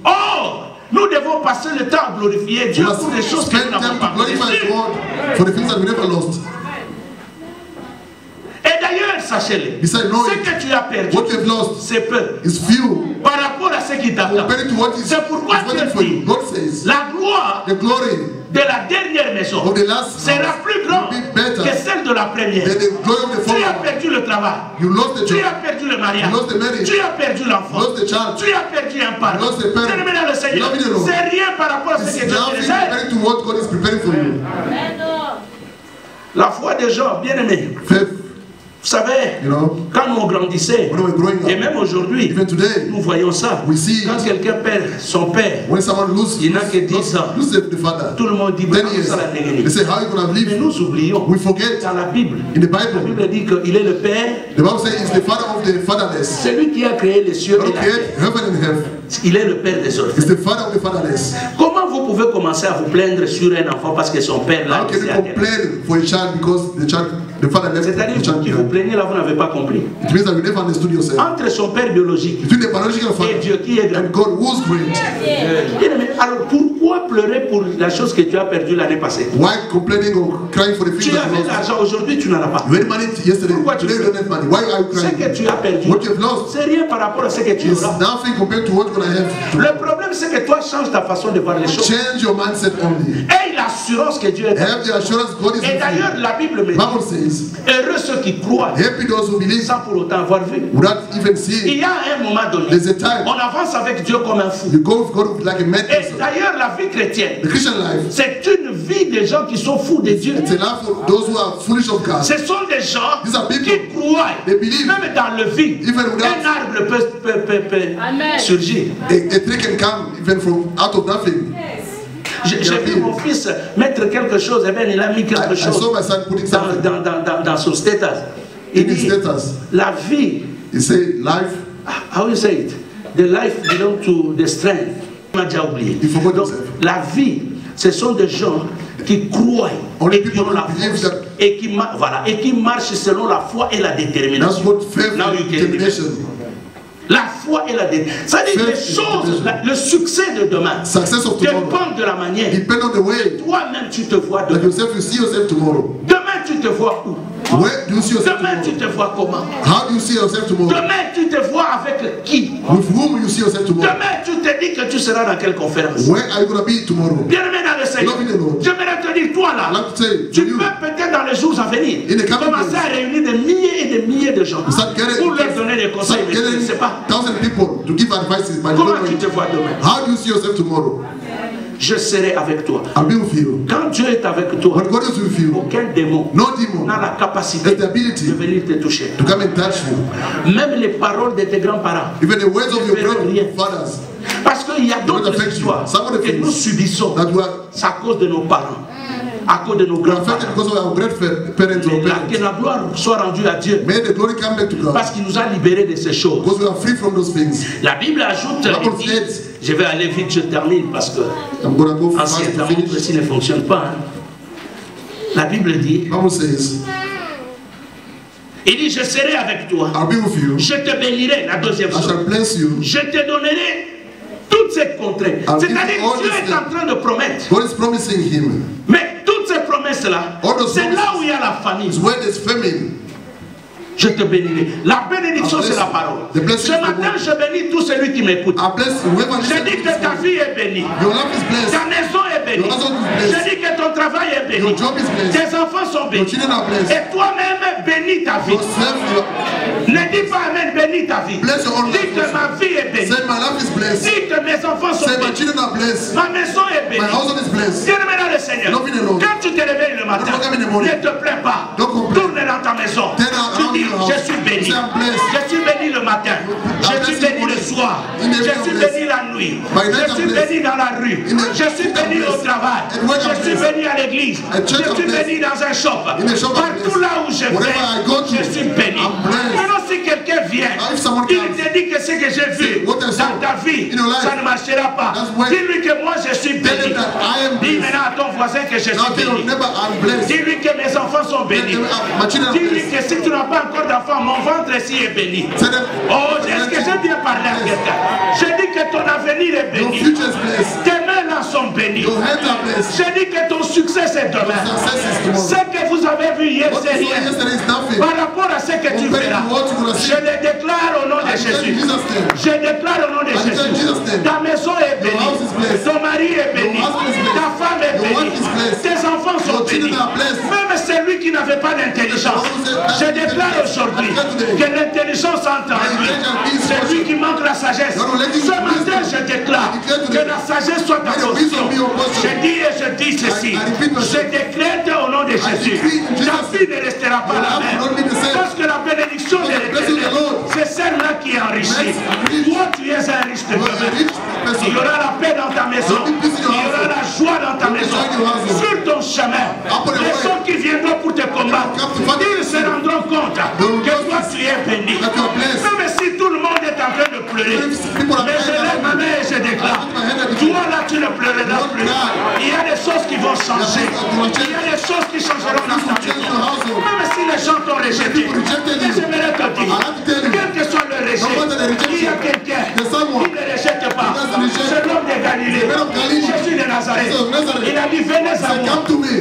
Or, nous devons passer le temps à glorifier Dieu pour des choses que nous n'avons pas perdues. Et d'ailleurs, sachez-le, ce que tu as perdu, c'est peu par rapport à ce qui t'attend. C'est pourquoi Dieu dit, la gloire de la dernière maison sera plus grande que celle de la première. Tu as perdu le travail, tu as perdu le mariage, tu as perdu l'enfant, tu as perdu un parent. C'est rien par rapport à ce que Dieu te réserve. La foi des gens, bien aimés. Vous savez, quand nous grandissons, et même aujourd'hui, nous voyons ça. Quand quelqu'un perd son père, il n'a que 10 ans. Tout le monde dit, mais nous oublions. Dans la Bible, la Bible dit qu'il est le père. C'est lui qui a créé les cieux et la terre. Il est le père des orphelins. Comment vous pouvez commencer à vous plaindre sur un enfant parce que son père l'a laissé à terre? C'est-à-dire que qui vous plaignez là, vous n'avez pas compris. Entre son père biologique et Dieu qui est grand. Alors pourquoi pleurer pour la chose que tu as perdue l'année passée? Tu avais l'argent, aujourd'hui tu n'en as pas. Pourquoi tu pleures? Ce que tu as perdu, c'est rien par rapport à ce que tu auras. Le problème c'est que toi change ta façon de voir les choses. Et l'assurance que Dieu est là. Et d'ailleurs la Bible me dit, heureux ceux qui croient sans pour autant avoir vu. Il y a un moment donné, on avance avec Dieu comme un fou. Et d'ailleurs la vie chrétienne, c'est une vie des gens qui sont fous de Dieu. Ce sont des gens qui croient, même dans le vide, un arbre peut surgir. J'ai vu mon fils mettre quelque chose, et bien il a mis quelque chose dans son status. Il dit, la vie, how you say it? The life belongs to the strength. On a déjà oublié. Donc, la vie, ce sont des gens qui croient et qui ont la force et qui marchent selon la foi et la détermination. La foi et la détermination. C'est-à-dire les choses, le succès de demain dépend de la manière. Toi-même tu te vois demain. Demain tu te vois où? Demain tu te vois comment? Demain tu te vois avec qui? Demain tu te dis que tu seras dans quelle conférence? Bien-aimé dans le Seigneur, j'aimerais te dire, toi là, tu peux peut-être dans les jours à venir commencer à réunir des milliers et des milliers de gens pour leur donner des conseils, mais je ne sais pas. Comment tu te vois demain? je serai avec toi. Quand Dieu est avec toi, aucun démon n'a la capacité de venir te toucher. Même les paroles de tes grands-parents ne feront rien. Parce qu'il y a d'autres histoires que nous subissons à cause de nos parents, à cause de nos grands-parents. Que la gloire soit rendue à Dieu, parce qu'il nous a libérés de ces choses. La Bible ajoute, je vais aller vite, je termine parce que ancien montre ici ne fonctionne pas. Hein. La Bible dit, il dit, je serai avec toi, je te bénirai, la deuxième chose, je te donnerai toutes ces contrées. C'est-à-dire que Dieu est en train de promettre. Mais toutes ces promesses-là, c'est là où il y a la famine. Je te bénirai. La bénédiction, c'est la parole. Ce matin, je bénis tout celui qui m'écoute. Je dis que ta vie est bénie. Ta maison est bénie. Je dis que ton travail est béni. Tes enfants sont bénis. Et toi-même, bénis ta vie. Ne dis pas Amen, bénis ta vie. Dis que ma vie est bénie. Dis que mes enfants sont bénis. Ma maison est bénie. Bien-aimé dans le Seigneur, quand tu te réveilles le matin, ne te plains pas. Tourne dans ta maison. Tu dis, je suis béni. Je suis béni le matin. Je suis béni le soir. Je suis béni la nuit. Je suis béni dans la rue. Je suis béni au travail. Je suis béni à l'église. Je suis béni dans un shop. Partout là où je vais, je suis béni. Maintenant, si quelqu'un vient, il te dit que ce que j'ai vu dans ta vie, ça ne marchera pas. Dis-lui que moi je suis béni. Dis maintenant à ton voisin que je suis béni. Dis-lui que mes enfants sont bénis. Dis-lui que si tu n'as pas encore d'enfants, mon ventre ici est béni. Oh, est-ce que j'ai bien parlé à quelqu'un? Je dis que ton avenir est béni. Tes mains là sont bénies. Je dis que ton succès c'est demain. Ce que vous avez vu hier, c'est rien. Par rapport à ce que tu verras, je le déclare au nom de Jésus. Je déclare au nom de Jésus. Ta maison est bénie. Ton mari est béni. Ta femme est bénie. Tes enfants sont bénis. Même celui qui n'avait pas d'intelligence, je déclare aujourd'hui que l'intelligence entre en lui. Celui qui manque la sagesse, ce matin je déclare que la sagesse soit ta portion. Je dis et je dis ceci. Je déclare au nom de Jésus. Ta vie ne restera pas la même. Parce que la bénédiction de l'Éternel, c'est celle-là qui enrichit. Toi, tu es un riche de demain. Il y aura la paix dans ta maison. Il y aura la joie dans ta maison. Sur ton chemin, les gens qui viendront pour te combattre, ils se rendront compte que toi, tu es béni. Même si tout le monde est en train de pleurer, mais je lève ma main et je déclare, toi là, tu ne pleureras plus. Il y a des choses qui vont changer. Il y a des choses qui changeront dans ta maison. Même si les gens t'ont rejeté, mais j'aimerais te dire, quel que soit le rejet, il y a quelqu'un qui ne rejette pas. C'est l'homme de Galilée, Jésus de Nazareth. Il a dit, venez à moi,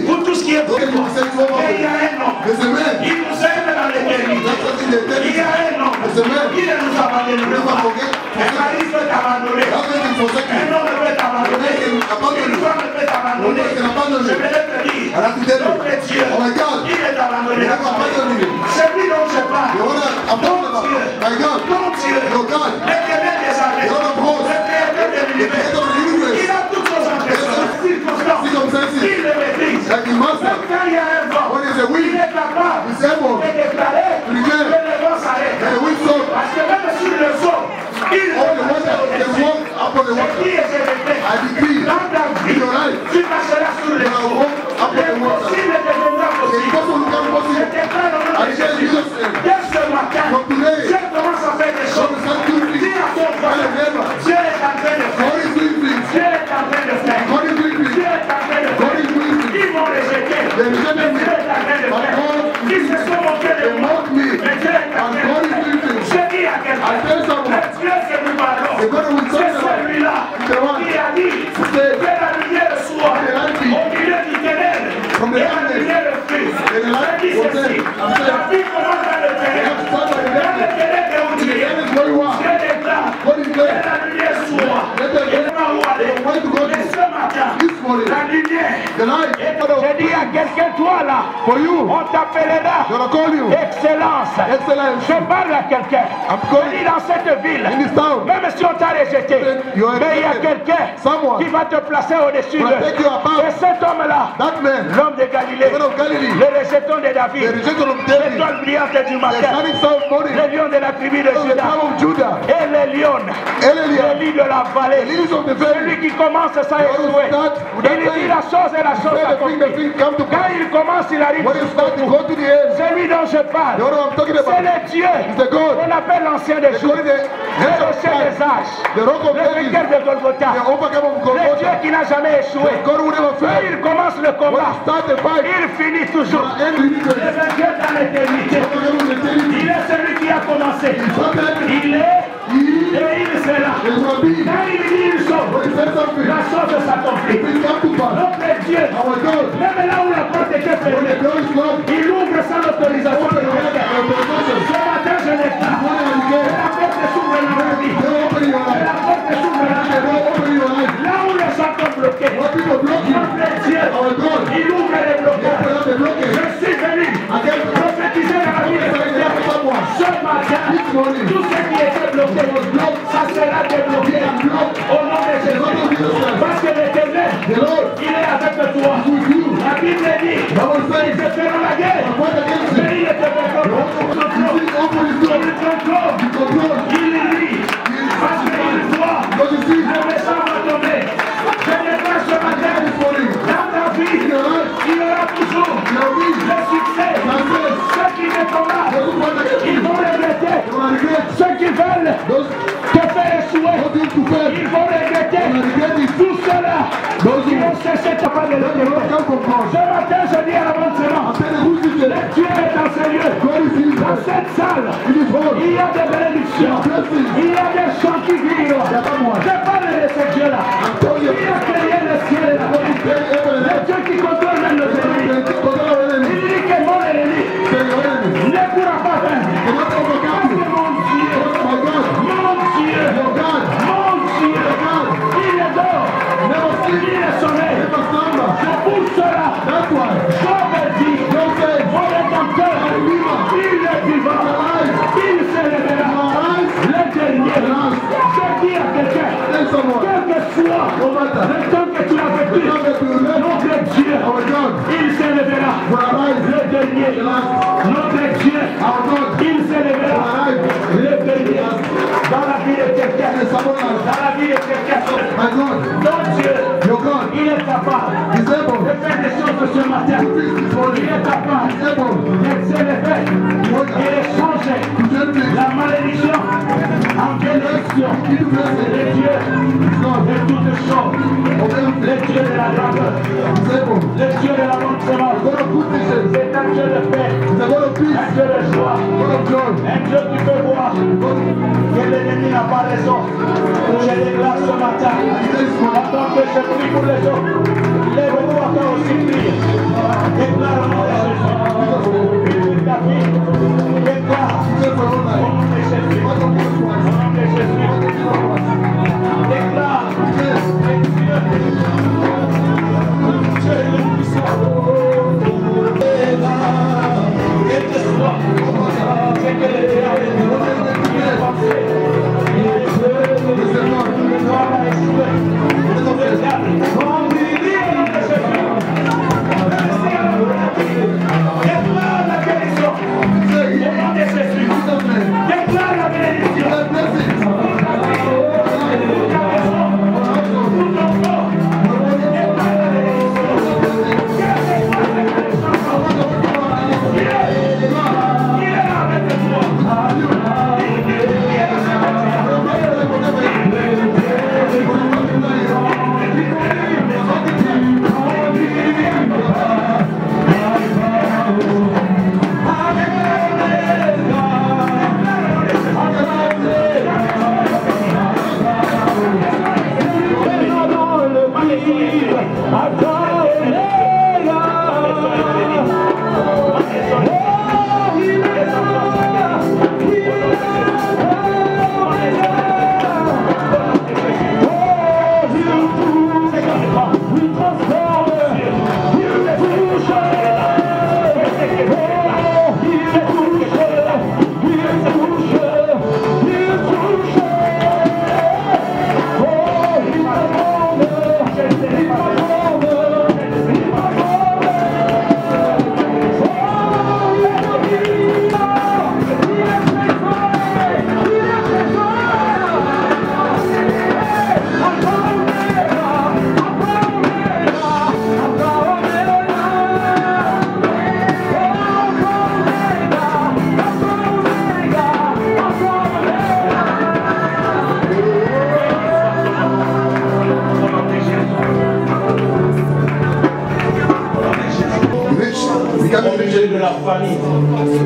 pour tout ce qui est pour moi. Et il y a un homme, il nous aime dans l'éternité. Il y a un homme, il ne nous abandonnera pas. Un mari peut t'abandonner, un homme peut t'abandonner, une femme peut t'abandonner. Je vais te dire, notre Dieu, il est abandonné. Celui dont je parle, ton Dieu, l'éternel des armées, le créateur de l'univers, il a toutes choses en circonstances, il le maîtrise. Même quand il y a un vent, il est capable de déclarer que le vent s'arrête. Parce que même sur le vent, il est dans ta vie, tu marcheras sur les eaux. L'impossible deviendra possible. Je déclare au nom de Jésus. Dès ce matin, Dieu commence à faire des choses. Dis à ton voisin, Dieu est en train de faire. Dieu est en train de faire. Dieu est en train de faire. Ils m'ont rejeté. Mais Dieu est en train de faire. Ils se sont moqués de moi. Mais Dieu est en train de faire. Je dis à quelqu'un, le Dieu que nous parlons, c'est celui-là qui a dit que la lumière soit au milieu du ténèbre et la lumière le fils. Je dis ceci, la vie commence dans le ténèbre. Dans le ténèbre où tu es, Dieu déclare que la lumière soit. Et là où aller. Mais ce matin, la lumière J'ai dit à quelqu'un, toi là, on t'appellera Excellence. Je parle à quelqu'un. Je dis dans cette ville, même si on t'a rejeté, mais il y a quelqu'un qui va te placer au-dessus d'eux. Et cet homme-là, l'homme de Galilée, le rejeton de David, l'étoile brillante du matin, le lion de la tribu de Juda, et les lions, les lits de la vallée, celui qui commence sans échouer. Il dit la chose et la chose accomplie. Quand il commence, il arrive jusqu'au bout. Celui dont je parle, c'est le Dieu qu'on appelle l'ancien des jours, le rocher des âges, le vainqueur de Golgotha, le Dieu qui n'a jamais échoué. Quand il commence le combat, il finit toujours. Le vainqueur dans l'éternité, il est celui qui a commencé. Il est et il sera. Quand il dit une chose, la chose s'accomplit. Notre Dieu, même là où la porte était fermée, il ouvre sans autorisation. Ce matin, je déclare que la porte s'ouvre dans la vie. Que la porte s'ouvre dans la vie. Là où les gens sont bloqués, notre Dieu, il ouvre les blocages. Je suis venu prophétiser dans la vie de quelqu'un. Ce matin, tout ce qui était bloqué, ça sera débloqué au nom de Jésus. Parce que l'Éternel, il est avec toi. La Bible dit, ils se feront la guerre, mais il était avec toi. Il rit, parce qu'il voit, le méchant va tomber. Je déclare ce matin, dans ta vie, il y aura toujours le succès. Ceux qui te combattent, ils vont regretter. Ceux qui veulent te faire échouer, ils vont regretter. Tout cela, ils vont chercher ta part de l'autre. Ce matin, je dis à l'avancement, Dieu est dans ce lieu. Dans cette salle, il y a des bénédictions. Il y a des chants qui vivent. Je parle de ce Dieu-là. Il a créé le ciel et la terre. Le Dieu qui contrôle même nos ennemis. Il dit que mon ennemi ne pourra pas faire. Parce que mon Dieu, il est dehors. Il est sommeil. C'est pour cela. J'avais dit, mon Rédempteur, il est vivant. Il se lèvera. Le dernier. Je dis à quelqu'un, quel que soit le temps que tu as vécu, notre Dieu, il se lèvera. Le dernier. Notre Dieu, il se lèvera. Le dernier. Dans la vie de quelqu'un. Dans la vie de quelqu'un. Notre Dieu, il est capable de faire des choses ce matin. Il est capable de s'élever et de changer la malédiction en bénédiction. Le Dieu de toutes choses. Le Dieu de la grandeur. Le Dieu de la bonne semence. C'est un Dieu de paix. Un Dieu de joie. Un Dieu qui peut voir que l'ennemi n'a pas raison. Je déclare ce matin, pendant que je prie pour les autres, lève-vous encore aussi prie. Déclare au nom de Jésus. Ta vie, déclare au nom de Jésus. Au nom de Jésus. Déclare Dieu est le puissant. Et que ce soit, c'est que le diable est pensé. Il est Objet de la famille.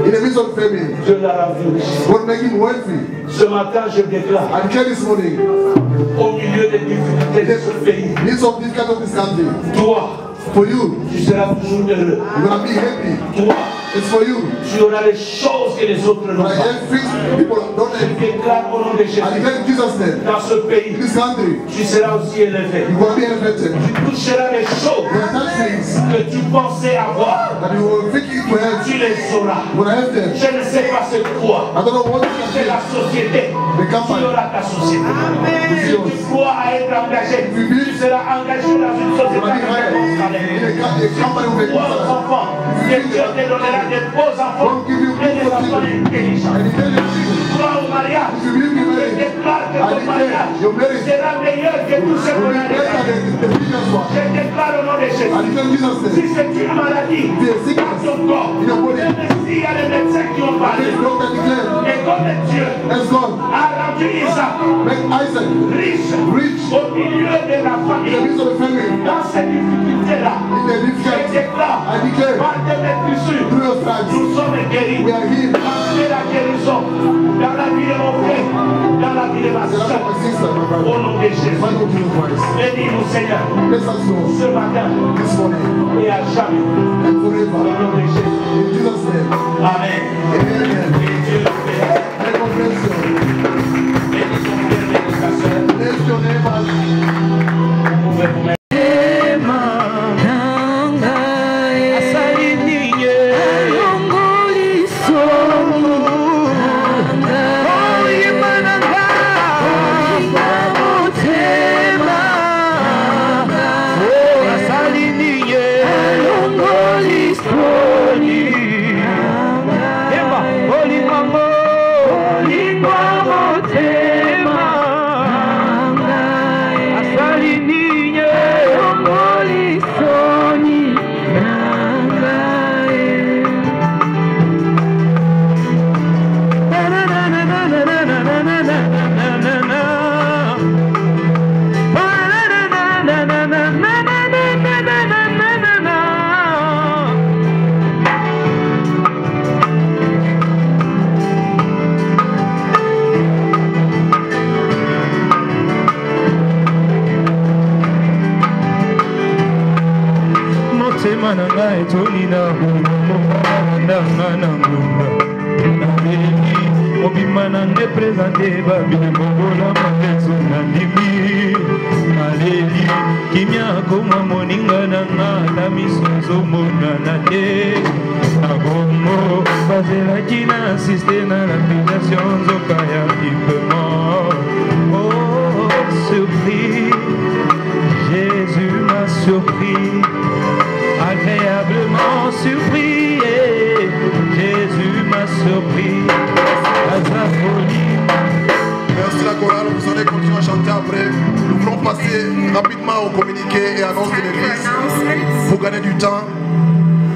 In the midst of family. Je la ravive. God make him wealthy. Ce matin, je déclare. I declare this morning. Au milieu des difficultés de ce pays. Midst of difficulties of this country. Toi. For you. Tu seras toujours heureux. You're gonna be happy. Toi. It's for you. Tu auras les choses que les autres n'ont pas. Je déclare au nom de Jésus. Dans ce pays. Tu seras aussi élevé. Tu toucheras les choses que tu pensais avoir. Tu les sauras. Je ne sais pas c'est quoi. C'est la société. Tu auras ta société. Si tu crois à être engagé, tu seras engagé dans une société avec toi, enfants, que Dieu te donnera des beaux enfants et des enfants intelligents. Toi au mariage, je déclare que ton mariage sera meilleur que tout ce qu'on a déjà. Je déclare au nom de Jésus. Si c'est une maladie dans ton corps, même s'il y a des médecins qui ont parlé, et comme Dieu a rendu Isaac riche au milieu de la famille, dans ces difficultés-là, je déclare par tes maîtrisures, nous sommes guéris. Fais la guérison dans la vie de mon frère, dans la vie de ma soeur. Au nom de Jésus. Bénis-nous, Seigneur, ce matin et à jamais. Au nom de Jésus. Amen. Et Dieu le fait. Bénis ton frère, bénis ta soeur. Vous pouvez vous mettre.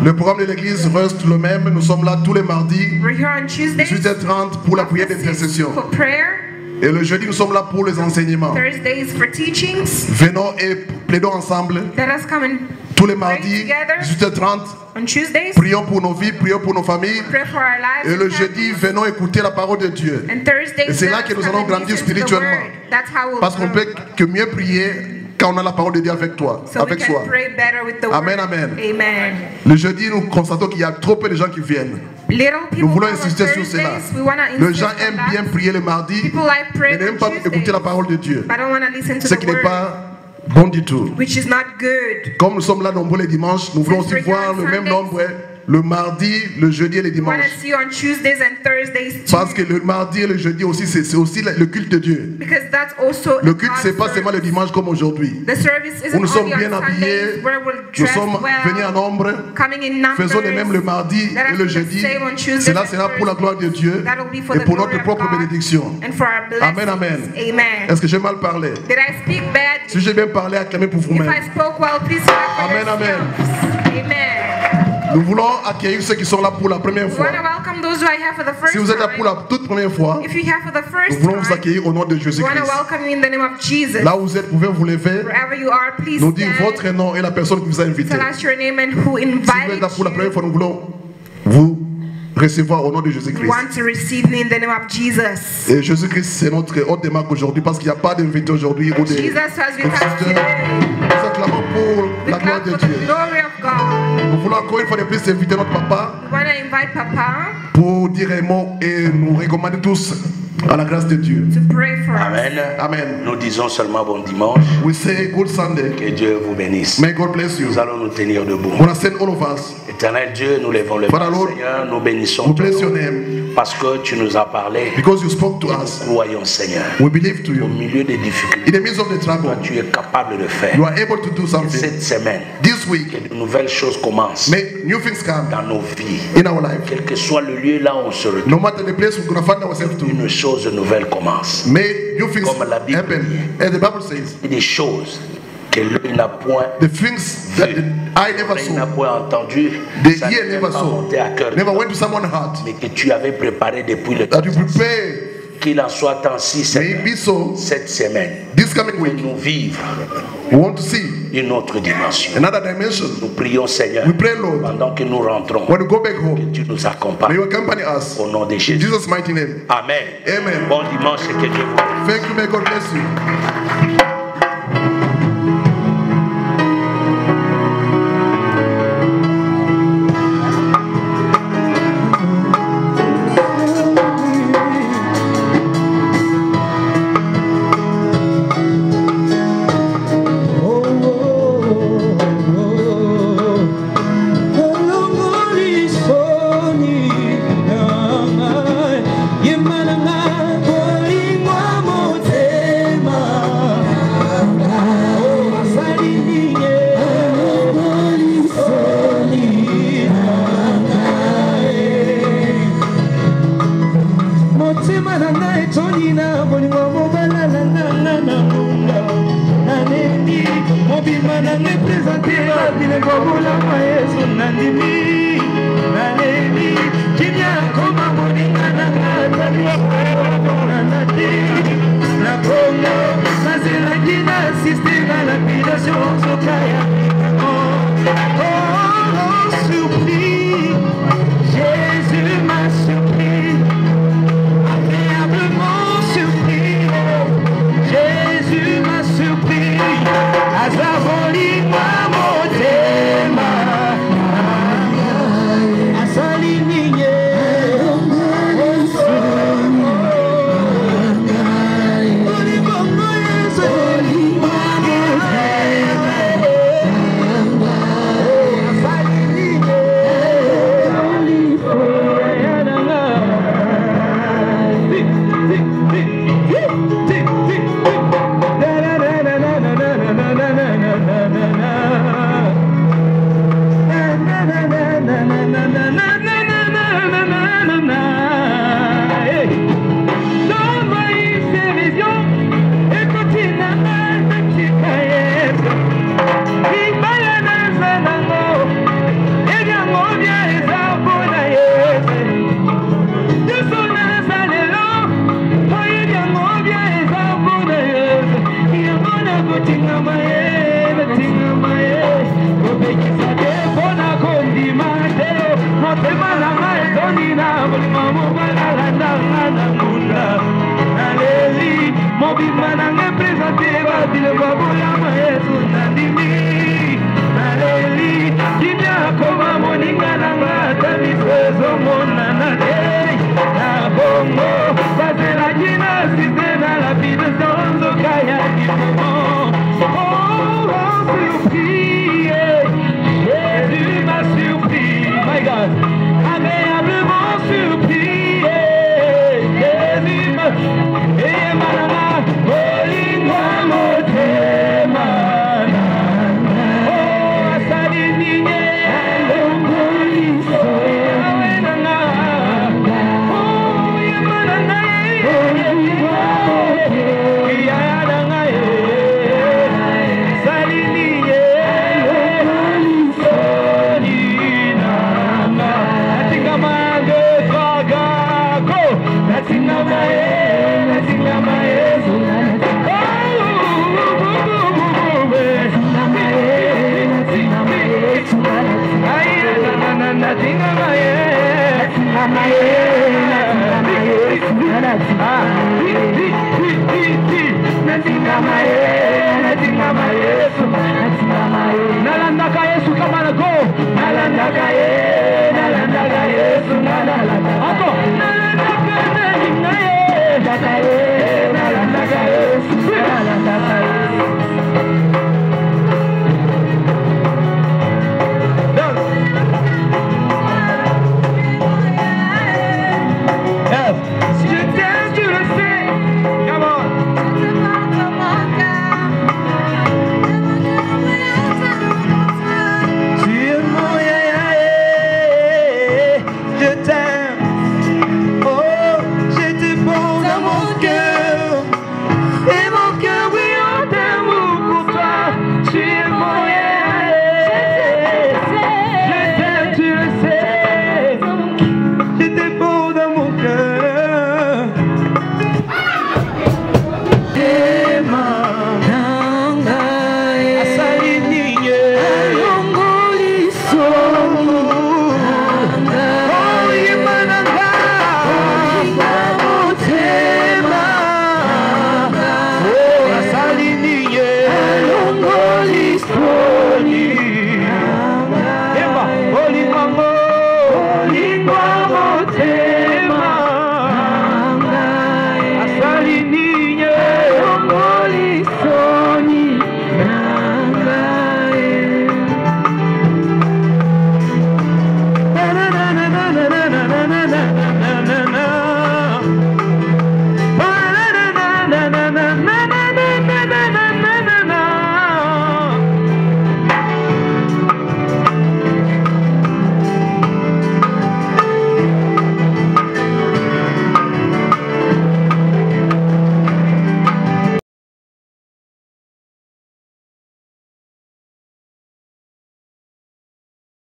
Le programme de l'église reste le même. Nous sommes là tous les mardis, 18h30 pour la prière d'intercession. Et le jeudi, nous sommes là pour les enseignements. Venons et plaidons ensemble. Tous les mardis, 18h30, prions pour nos vies, prions pour nos familles. Et le jeudi, venons écouter la parole de Dieu. Et c'est là que nous allons grandir spirituellement. Parce qu'on peut que mieux prier quand on a la parole de Dieu avec toi, avec soi. Amen, amen. Le jeudi, nous constatons qu'il y a trop peu de gens qui viennent. Nous voulons insister sur cela. Les gens aiment bien prier le mardi, mais n'aiment pas écouter la parole de Dieu. Ce qui n'est pas bon du tout. Comme nous sommes là nombreux les dimanches, nous voulons aussi voir le même nombre le mardi, le jeudi et le dimanche. Parce que le mardi et le jeudi aussi, c'est aussi le culte de Dieu. Le culte, c'est pas seulement le dimanche comme aujourd'hui. Où nous sommes bien habillés, nous sommes venus en nombre, faisons de même le mardi et le jeudi. Cela sera pour la gloire de Dieu et pour notre propre bénédiction. Amen, amen. Est-ce que j'ai mal parlé? Si j'ai bien parlé, acclamez pour vous-même. Amen, amen. Nous voulons accueillir ceux qui sont là pour la première fois. Si vous êtes là pour la toute première fois, nous voulons vous accueillir au nom de Jésus-Christ. Là où vous êtes, vous pouvez vous lever, nous dire votre nom et la personne qui vous a invité. Si vous êtes là pour la première fois, nous voulons vous recevoir au nom de Jésus-Christ. Want to receive me in the name of Jesus. Et Jésus-Christ, c'est notre hôte de marque aujourd'hui parce qu'il n'y a pas d'invité aujourd'hui ou des Jesus has with us today. Nous acclamons pour la gloire de Dieu. Glory of God. Nous voulons encore une fois de plus inviter notre papa We want to invite Papa pour dire un mot et nous recommander tous à la grâce de Dieu. to pray for us. Amen. Amen. Nous disons seulement bon dimanche. We say good Sunday. Que Dieu vous bénisse. May God bless you. Nous allons nous tenir debout. We want to send all of us. Éternel Dieu, nous lèvons le Father Lord, Seigneur, nous bénissons we bless ton your nom, name parce que tu nous as parlé. because you spoke to Nous us. croyons, Seigneur. We believe to Au you. milieu des In difficultés, the midst of the trouble, toi, tu es capable de faire. you are able to do Et something. cette semaine, This week, que de nouvelles choses commencent may new things come dans nos vies. in our life. Quel que soit le lieu là où on se retrouve, No matter the place we're going to find ourselves to, une chose nouvelle commence. may new things Comme la Bible happen. dit. As the Bible says, Et des choses que l'œil n'a point the things that the eye never l'oreille n'a saw, point entendu, the ça ear n'est never pas saw, monté à cœur, never went to someone's heart, mais que tu avais préparé depuis le that temps. you prepare. Qu'il en soit ainsi May it be so cette semaine. this coming Que week. nous vivre We want to see une autre dimension. another dimension. Nous prions, Seigneur, We pray, Lord, pendant que nous rentrons, when we go back que home, tu nous may accompagnes you accompany us. au nom de In Jésus. Jesus' mighty name. Amen. Amen. Bon dimanche et que Dieu vous bénisse. Thank you, may God bless you. Nalandaka Yesu kama nago, nalandaka Yesu.